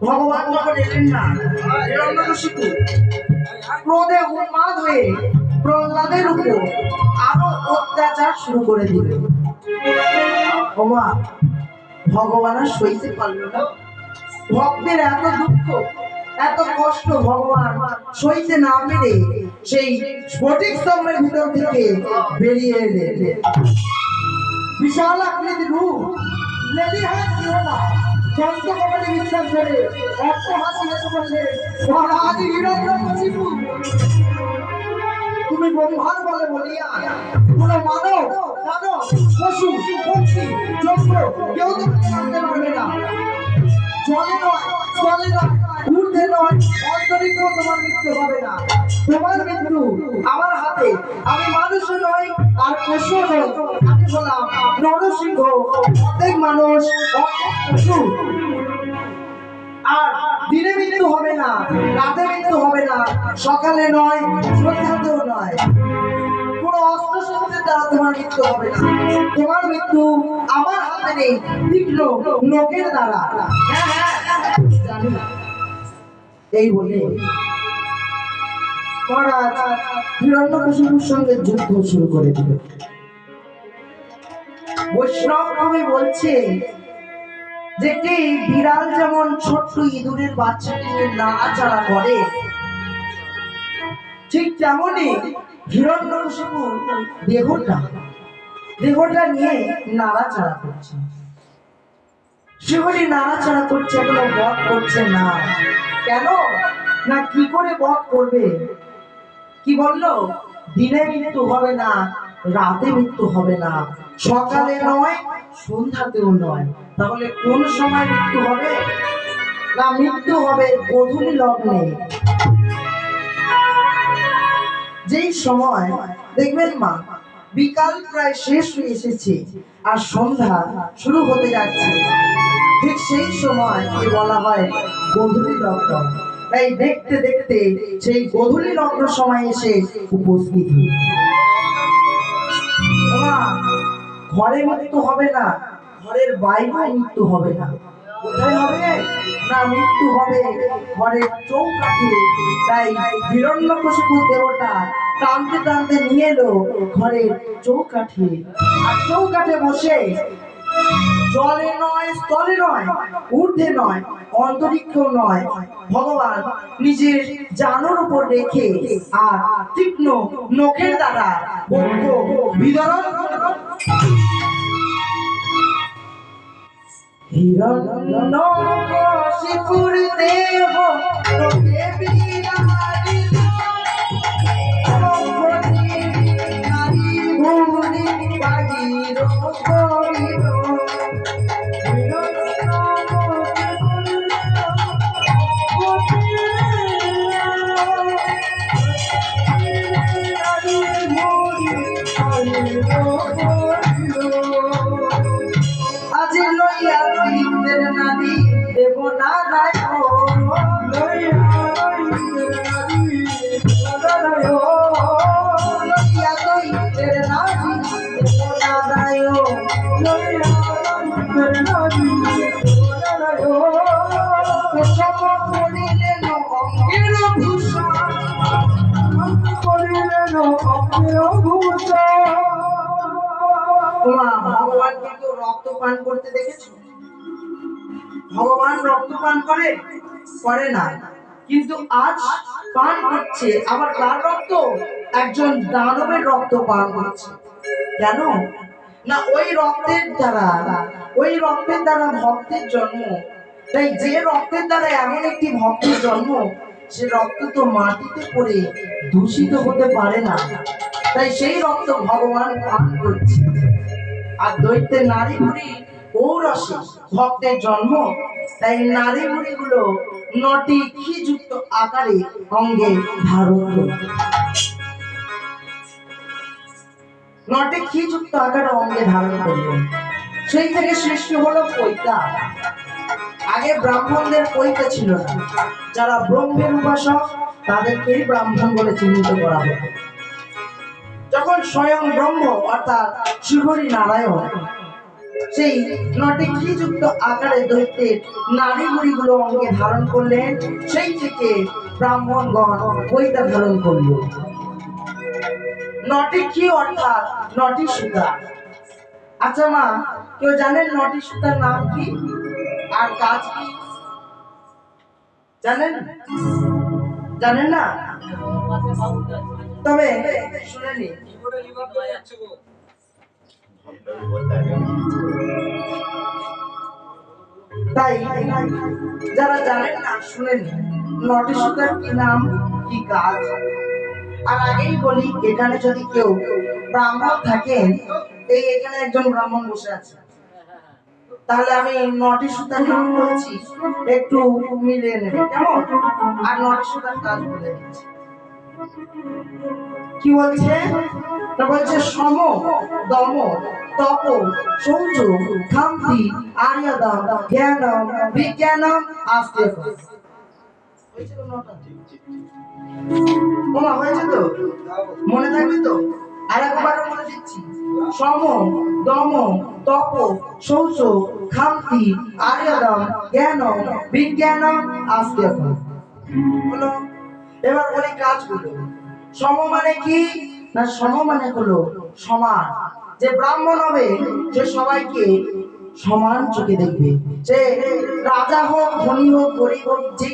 ভগবান যখন এলেন না, হিরণ্যকশিপু ক্রোধে উন্মাদ হয়ে প্রহ্লাদের উপর আরো অত্যাচার শুরু করে দিলেন। ওমা, ভগবান আর সইতে পারল না। ভক্তের এত দুঃখ, এত কষ্ট ভগবান সইতে না পেরে সেই স্ফটিক স্তম্ভের ভিতর থেকে বেরিয়ে এলেন। বিশাল আকৃতির রূপ, লেডি হাত ছিল না, চন্দ্র কপালে বিশ্বাস করে অর্থ হাসি হেসে বলছে, মহারাজ হিরণ্যকশিপু, তুমি ব্রহ্মার বলে বলিয়া কোন মানব, দানব, পশু, পক্ষী, যন্ত্র কেউ তোমাকে মারতে পারবে না। জলে নয়, জলে নয়, ঊর্ধ্বে নয়, অন্তরিক্ষেও তোমার মৃত্যু হবে না। তোমার মৃত্যু আমার হাতে। আমি মানুষ নই আর পশু নই, আমি হলাম নরসিংহ। প্রত্যেক মানুষ, অনেক পশু। আর দিনে মৃত্যু হবে না, রাতে মৃত্যু হবে না, সকালে নয়, সন্ধ্যাতেও নয়। কোন অস্ত্র শস্ত্রের দ্বারা তোমার মৃত্যু হবে না। তোমার মৃত্যু আমার হাতে নেই, তীক্ষ্ণ নখের দ্বারা। হ্যাঁ হ্যাঁ জানি না। এই বলে মহারাজ হিরণ্যকশিপুর সঙ্গে যুদ্ধ শুরু করে দিল। বৈষ্ণব কবি বলছে যে একটি বিড়াল যেমন ছোট্ট ইঁদুরের বাচ্চাকে নিয়ে নাড়াচাড়া করে, ঠিক তেমনি হিরণ্যকশিপুর দেহটা নিয়ে নাড়াচাড়া করছে। সেগুলি নাড়াচাড়া করছে, এগুলো বধ করছে না। কেন না, কি করে বধ করবে? কি বললো? দিনে মৃত্যু হবে না, রাতে মৃত্যু হবে না, সকালে নয় সন্ধ্যাতেও নয়। তাহলে কোন সময় মৃত্যু হবে? না, মৃত্যু হবে গোধূলি লগ্নে। যেই সময় দেখবেন মা বিকাল প্রায় শেষ হয়ে এসেছে আর সন্ধ্যা শুরু হতে যাচ্ছে, ঠিক সেই সময় বলা হয় গোধূলি লগ্ন। তাই দেখতে দেখতে সেই গোধূলি লগ্ন সময় এসে উপস্থিত। ঘরে মৃত্যু হবে না, ঘরের বাইরে মৃত্যু হবে না। কোথায় হবে? না, মৃত্যু হবে ঘরের চৌকাঠে। তাই হিরণ্যকশিপু দেবতা টানতে টানতে নিয়ে এলো ঘরের চৌকাঠে। আর চৌকাঠে বসে জলে নয়, স্থলে নয়, ঊর্ধ্বে নয়, অন্তরিক্ষেও নয়, ভগবান নিজের জানুর উপর রেখে আর তীক্ষ্ণ নখের দ্বারা বক্ষ বিদরণ হিরণ্যকশিপুর দেহ লোকে বিরাজিল, নারী ভুবনে বাহির করিল। আজ লইয়া তীর্থের নারী দেব না রায়, লইয়া তীর্থের নারী দেব না রায়, সম করিলেন অঙ্গের ভূষণ, ভগবান কিন্তু রক্তপান করতে দেখেছো? ভগবান রক্তপান করে না, কিন্তু আজ পান করছে। আবার কার রক্ত? একজন দানবের রক্ত পান করছে। কেন না, ওই রক্তের দ্বারা ভক্তের জন্ম। তাই যে রক্তের দ্বারা এমন একটি ভক্তের জন্ম, সে রক্ত তো মাটিতে পড়ে দূষিত হতে পারে না। তাই সেই রক্ত ভগবান পান করছে। আর দৈত্যের নারী বুড়ি ঔরসে ভক্তের জন্ম। তাই নারী বুড়ি গুলো নটি ক্ষীযুক্ত আকারে অঙ্গে ধারণ করে, নটি ক্ষীযুক্ত আকারে অঙ্গে ধারণ করলেন। সেই থেকে সৃষ্টি হলো পৈতা। আগে ব্রাহ্মণদের পৈতা ছিল না। যারা ব্রহ্মের উপাসক তাদেরকেই ব্রাহ্মণ বলে চিহ্নিত করা হতো। যখন স্বয়ং ব্রহ্ম অর্থাৎ শ্রীহরি নারায়ণ সেই নটি ক্ষীযুক্ত আকারে দৈত্যের নারী বুড়িগুলো অঙ্গে ধারণ করলেন, সেই থেকে ব্রাহ্মণগণ পৈতা ধারণ করল। নটি ক্ষী অর্থাৎ নটি সুতা। আচ্ছা মা, কেউ জানেন নটি সুতার নাম কি আর কাজ কি? জানেন না? তবে শুনে নি। তাই যারা জানেন না শুনে নি নটি সুতার কি নাম, কি কাজ। আর আগেই বলি, এখানে যদি কেউ ব্রাহ্মণ থাকেন, এই এখানে একজন ব্রাহ্মণ বসে আছে, তাহলে আমি নটি সুতার নাম বলছি, একটু মিলিয়ে নেবে কেমন? আর নটি সুতার কাজ বলে দিচ্ছি। কি বলছে? বলছে সম, দম, তপ, শৌচ, ক্ষান্তি, আর্যদম, জ্ঞানম, বিজ্ঞানম, আস্তেকম। হয়েছে তো? মনে থাকবে তো? আর একবার বলে দিচ্ছি, সম, দম, তপ, শৌচ, ক্ষান্তি, আর্যদম, জ্ঞানম, বিজ্ঞানম, আস্তেকম। হলো? এবার বলি কাজগুলো। সম মানে কি? না, সম মানে হলো সমান। যে ব্রাহ্মণ হবে সে সবাইকে সমান চোখে দেখবে, সে রাজা হোক, ধনী হোক, গরিব হোক, যে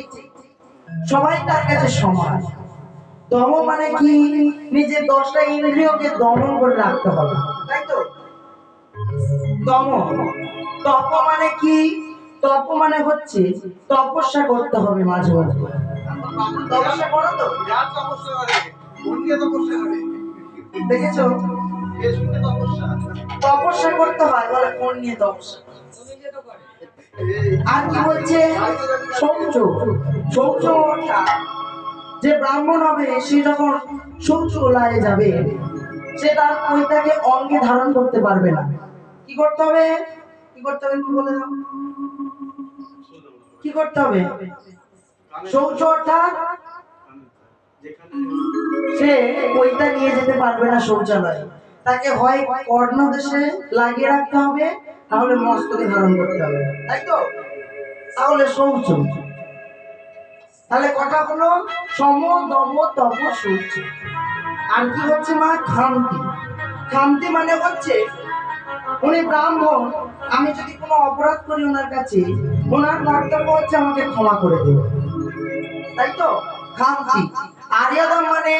সবাই তার কাছে সমান। দম মানে কি? নিজের 10টা ইন্দ্রিয়কে দমন করে রাখতে হবে, তাই তো? দম। তপ মানে কি? তপ মানে হচ্ছে তপস্যা করতে হবে মাঝে মাঝে। তপস্যা করো তো? দেখেছো? তপস্যা করতে হয়, বলে কোন নিয়ে তপস্যা? আর কি বলছে? শৌচ। শৌচ অর্থাৎ যে ব্রাহ্মণ হবে সে যখন শৌচালয়ে যাবে সে তার পৈতাকে অঙ্গে ধারণ করতে পারবে না। কি করতে হবে? কি করতে হবে একটু বলে দাও। কি করতে হবে? শৌচ অর্থাৎ সে পৈতা নিয়ে যেতে পারবে না শৌচালয়ে, তাকে হয় কর্ণদেশে লাগিয়ে রাখতে হবে, তাহলে মস্তকে ধারণ করতে হবে, তাই তো? তাহলে শৌচ। তাহলে কথা হলো সম, দম, তপ, শৌচ। আর কি হচ্ছে মা? ক্ষান্তি। ক্ষান্তি মানে হচ্ছে উনি ব্রাহ্মণ, আমি যদি কোনো অপরাধ করি ওনার কাছে, ওনার কর্তব্য হচ্ছে আমাকে ক্ষমা করে দেবে, তাই তো? ক্ষান্তি। আর্যদম মানে,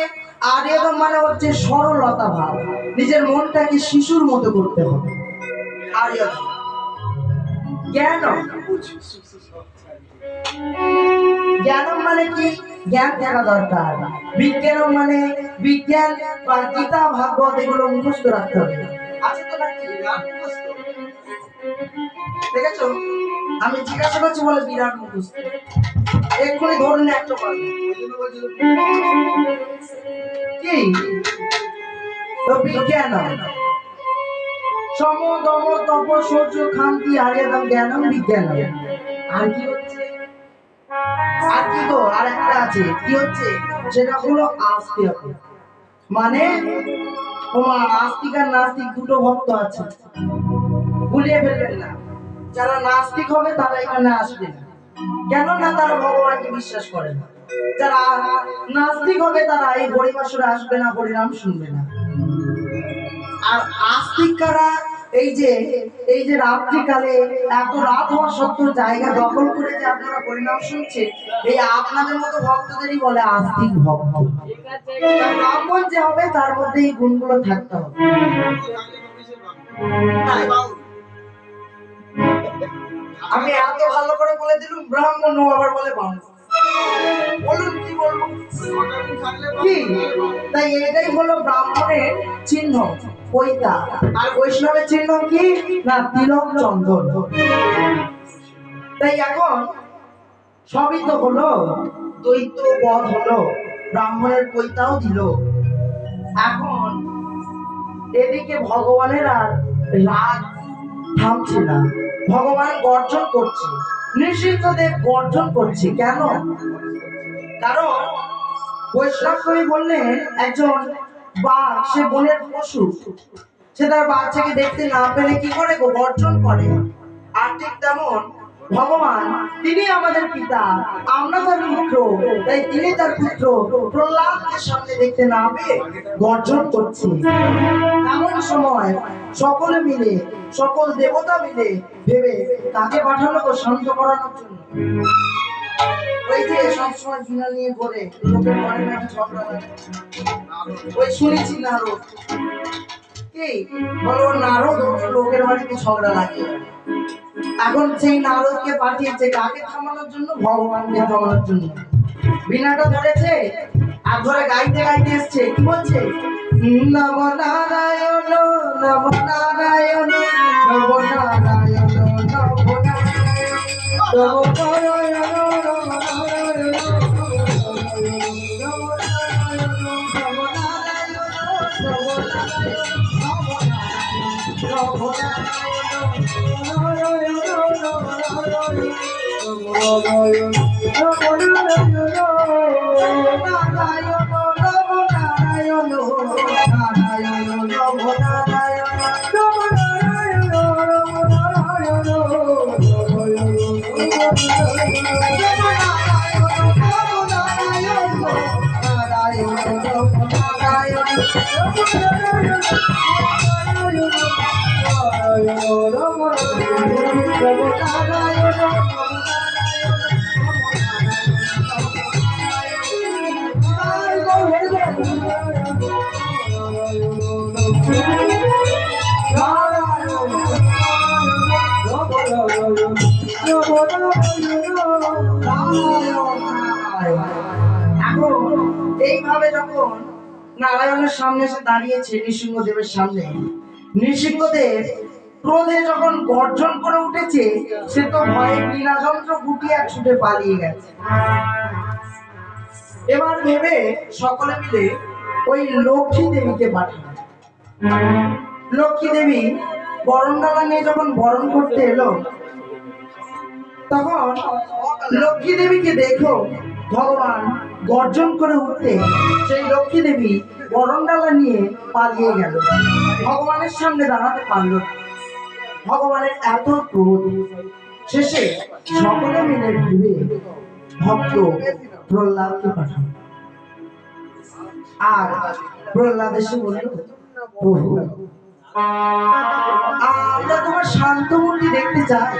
আর্যদম মানে হচ্ছে সরলতা ভাব, নিজের মনটাকে শিশুর মতো করতে হবে, আর্যদম। জ্ঞান। জ্ঞানম মানে কি? জ্ঞান থাকা দরকার। বিজ্ঞানম মানে বিজ্ঞান বা গীতা, ভাগবত এগুলো মুখস্থ রাখতে হবে, আছে তো নাকি? দেখেছো? আমি জিজ্ঞাসা করছি বলে বিরাট মুখস্থ, এক্ষুনি ধরুন একটা পারবে কি? তো বিজ্ঞান সম, দম, তপ, শৌচ, ক্ষান্তি, আর্যদম, জ্ঞানম, বিজ্ঞানম। আর কি হচ্ছে? আর কি গো? আর একটা আছে, কি হচ্ছে? সেটা হলো আস্তিক। মানে তোমার আস্তিক আর নাস্তিক দুটো ভক্ত আছে, ভুলিয়ে ফেলবেন না। যারা নাস্তিক হবে তারা এখানে আসবে না, কেন না? তারা ভগবানকে বিশ্বাস করে না। যারা নাস্তিক হবে তারা এই হরিবাসরে আসবে না, হরিনাম শুনবে না। আর আস্তিক কারা? এই যে রাত্রিকালে এত রাত হওয়া সত্ত্বেও জায়গা দখল করে যে আপনারা হরিনাম শুনছেন, এই আপনাদের মতো ভক্তদেরই বলে আস্তিক ভক্ত। ব্রাহ্মণ যে হবে তার মধ্যে এই গুণগুলো থাকতে হবে। আমি এত ভালো করে বলে দিলুম ব্রাহ্মণ, ও আবার বলে বামুন। বলুন কি বলবো? কি? তাই এটাই হলো ব্রাহ্মণের চিহ্ন, পৈতা। আর বৈষ্ণবের চিহ্ন কি? না তিলক, চন্দন। তাই এখন সবই তো হলো, দ্বৈত বধ হলো, ব্রাহ্মণের পৈতাও দিল। এখন এদিকে ভগবানের আর রাগ থামছে না, ভগবান গর্জন করছে, নৃসিংহদেব গর্জন করছে। কেন? কারণ বৈষ্ণব কবি বললেন একজন বাঘ, সে বনের পশু, সে তার বাচ্চাকে দেখতে না পেলে কি করে? গর্জন করে। আর ঠিক তেমন ভগবান, তিনি আমাদের পিতা, আমরা তার পুত্র, তাই তিনি তার পুত্র প্রহ্লাদকে সামনে দেখতে না পেয়ে গর্জন করছে। এমন সময় সকলে মিলে, সকল দেবতা মিলে ভেবে তাকে পাঠানো তো শান্ত করানোর জন্য। ওই যে সবসময় বিনা নিয়ে ঘরে লোকের ঘরে নাকি ঝগড়া লাগে, ওই শুনেছি নারদ। কি বলো? নারদ লোকের বাড়িতে ঝগড়া লাগে। এখন সেই নারদকে পাঠিয়েছে কাকে থামানোর জন্য? ভগবানকে থামানোর জন্য। বিনাটা ধরেছে আর ধরে গাইতে গাইতে এসছে, কি বলছে? নম নারায়ণ, নম নারায়ণ, নম নারায়ণ, নম এইভাবে যখন নারায়ণের সামনে এসে দাঁড়িয়েছে নৃসিংহদেবের সামনে, নৃসিংহদেব ক্রোধে যখন গর্জন করে উঠেছে, সে তো ভয়ে বীণাযন্ত্র গুটিয়ে ছুটে পালিয়ে গেছে। এবার ভেবে সকলে মিলে ওই লক্ষ্মী দেবীকে পাঠানো। লক্ষ্মী দেবী বরণডালা নিয়ে যখন বরণ করতে এলো, তখন লক্ষ্মী দেবীকে দেখো ভগবান গর্জন করে উঠতে, সেই লক্ষ্মী দেবী বরণডালা নিয়ে পালিয়ে গেল, ভগবানের সামনে দাঁড়াতে পারল না। ভগবানের এত ক্রোধ, শেষে সকলে মিলে ভেবে ভক্ত প্রহ্লাদকে পাঠানো। আর প্রহ্লাদ এসে বলল, প্রভু আমরা তোমার শান্ত মূর্তি দেখতে চাই,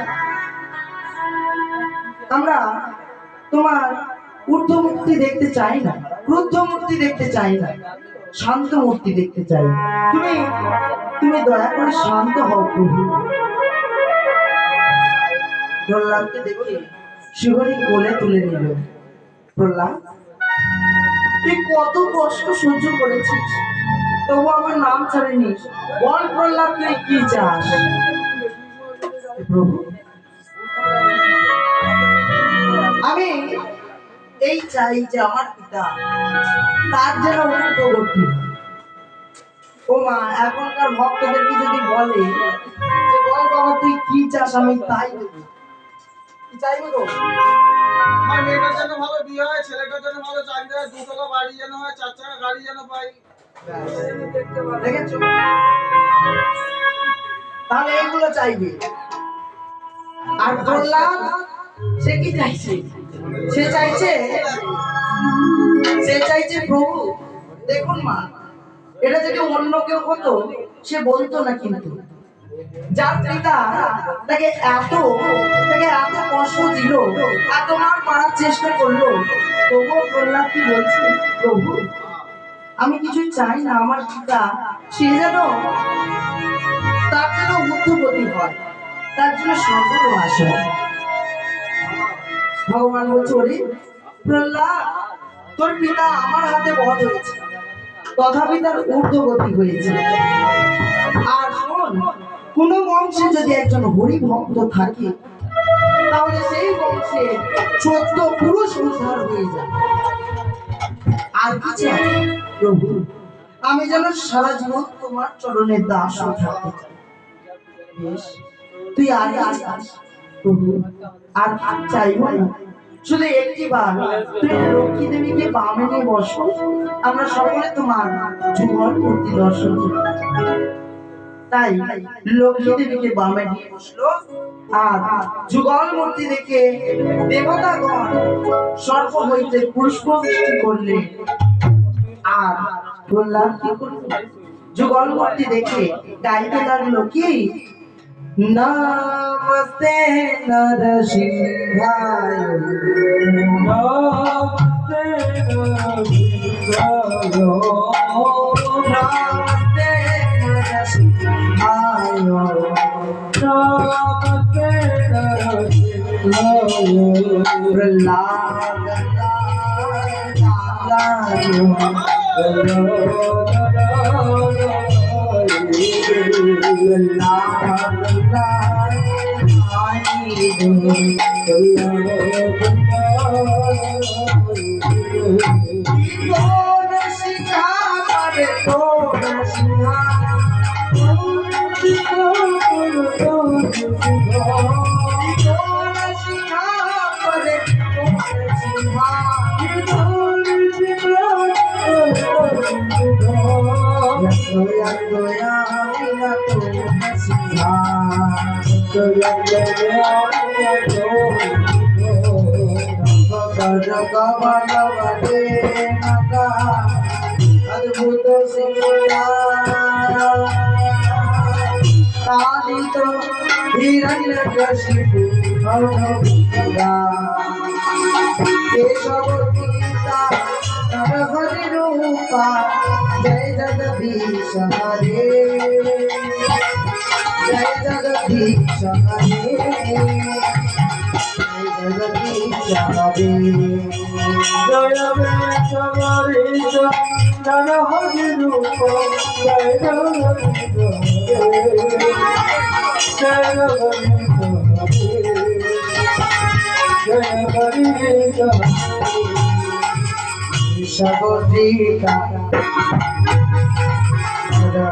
আমরা তোমার ঊর্ধ্ব মূর্তি দেখতে চাই না, ক্রুদ্ধ মূর্তি দেখতে চাই না, শান্ত মূর্তি দেখতে চাই। তুমি তুমি দয়া করে শান্ত হও প্রভু। প্রহ্লাদকে দেখে শিবরী কোলে তুলে নিল। প্রহ্লাদ, তুই কত কষ্ট সহ্য করেছিস, তবু আমার নাম ছাড়িনিস। বল প্রহ্লাদ, তুই কি চাস? প্রভু, আমি এই চাই যে আমার পিতা তার যেন উন্নতি। ও মা, এখনকার ভক্তদেরকে যদি বলে যে বল বাবা তুই কি চাস, আমি তাই দেবো। কি চাইবো তো? আমার মেয়েটার জন্য ভালো বিয়ে হয়, ছেলেটার জন্য ভালো চাকরি হয়, দুতলা বাড়ি যেন হয়, 4 চাকা গাড়ি যেন পাই। দেখেছো? তাহলে এইগুলো চাইবে। আর প্রহ্লাদ সে কি চাইছে? সে চাইছে প্রভু দেখুন মা, এটা যদি অন্য কেউ হতো সে বলতো না, কিন্তু যার পিতা তাকে এত কষ্ট দিল, এত মার মারার চেষ্টা করলো, তবুও প্রহ্লাদ কি বলছে, প্রভু আমি কিছু চাই না, আমার পিতা সে যেন তার যেন বুদ্ধিপতি হয়, তার জন্য সর্বনাশ হয়। ভগবান বলছে, ওরে প্রহ্লাদ, তোর পিতা আমার হাতে বধ হয়েছে, তথাপি তার ঊর্ধ্বগতি হয়েছে। আর শোন, কোন বংশে যদি একজন হরি ভক্ত থাকে, তাহলে সেই বংশে 14 পুরুষ উদ্ধার হয়ে যায়। আর কি চাই প্রভু? আমি যেন সারা জীবন তোমার চরণের দাস হয়ে থাকতে চাই। বেশ, তুই আর আছিস প্রভু, আর চাইব না, শুধু একটিবার তুই লক্ষ্মী দেবীকে বামে নিয়ে বসো, আমরা সকলে তোমার যুগল মূর্তি দর্শন করতে চাই। তাই লক্ষ্মী দেবীকে বামে নিয়ে বসলো, আর যুগল মূর্তি দেখে দেবতাগণ সর্প হইতে পুষ্প বৃষ্টি করলে। আর প্রহ্লাদ কি করলো? যুগল মূর্তি দেখে গাইতে লাগলো কি, নমস্তে নরসিংহায়, নমস্তে নমস্তে নরসিংহায়, নমস্তে নরসিংহায়। প্রহ্লাদ অদ্ভুত হিরণ্যকশিপু কেশব গীতা নরহরি রূপা, জয় জগদীশ হরে, জয় জগদীশ হরে, জয় জগদীশ হরে। জয় বৃষভরিষ নরহরি রূপ জয় সগদিতা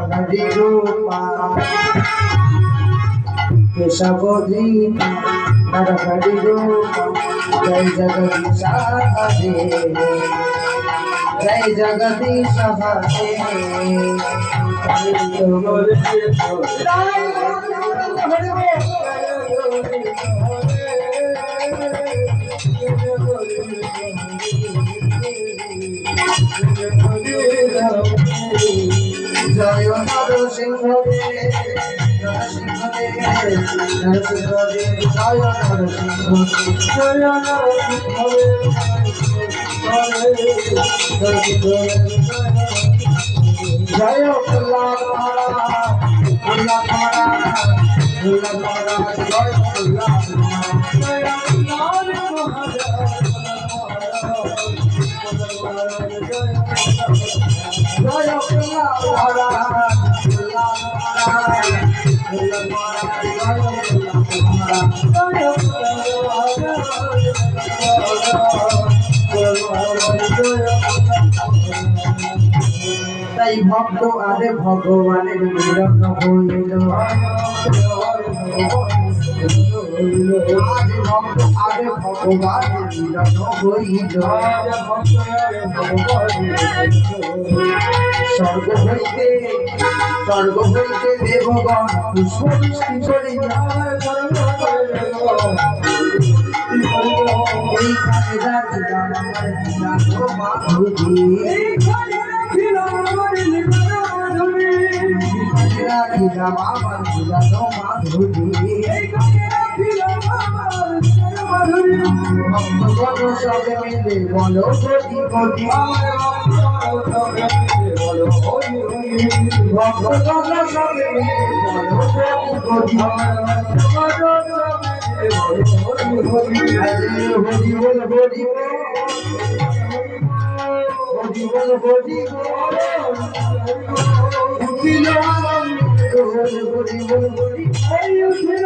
হরি রূপা কেশবদীপা হরি রূপা জয় জগদীশ হরে জয় জগদীশ হরে জয় নরসিংহ জয় প্রহ্লাদ তাই ভক্ত আরে ভগবানের মিলন হইল আজ ভক্ত আরে ভগবানের মিলন হইল স্বর্গ হইতে দেবগণ পুষ্প বৃষ্টি করিল এইখানে রাখিলাম আমার লীলা মাধুরী রাখিলাম আমার লীলা মাধুরী ভক্তগণ সবে মিলে বলো কোটি কোটি ভক্তগণ সবে মিলে বলো কোটি কোটি হরি বল হরি বল হরি উঠিল হরি বল হরি উঠিল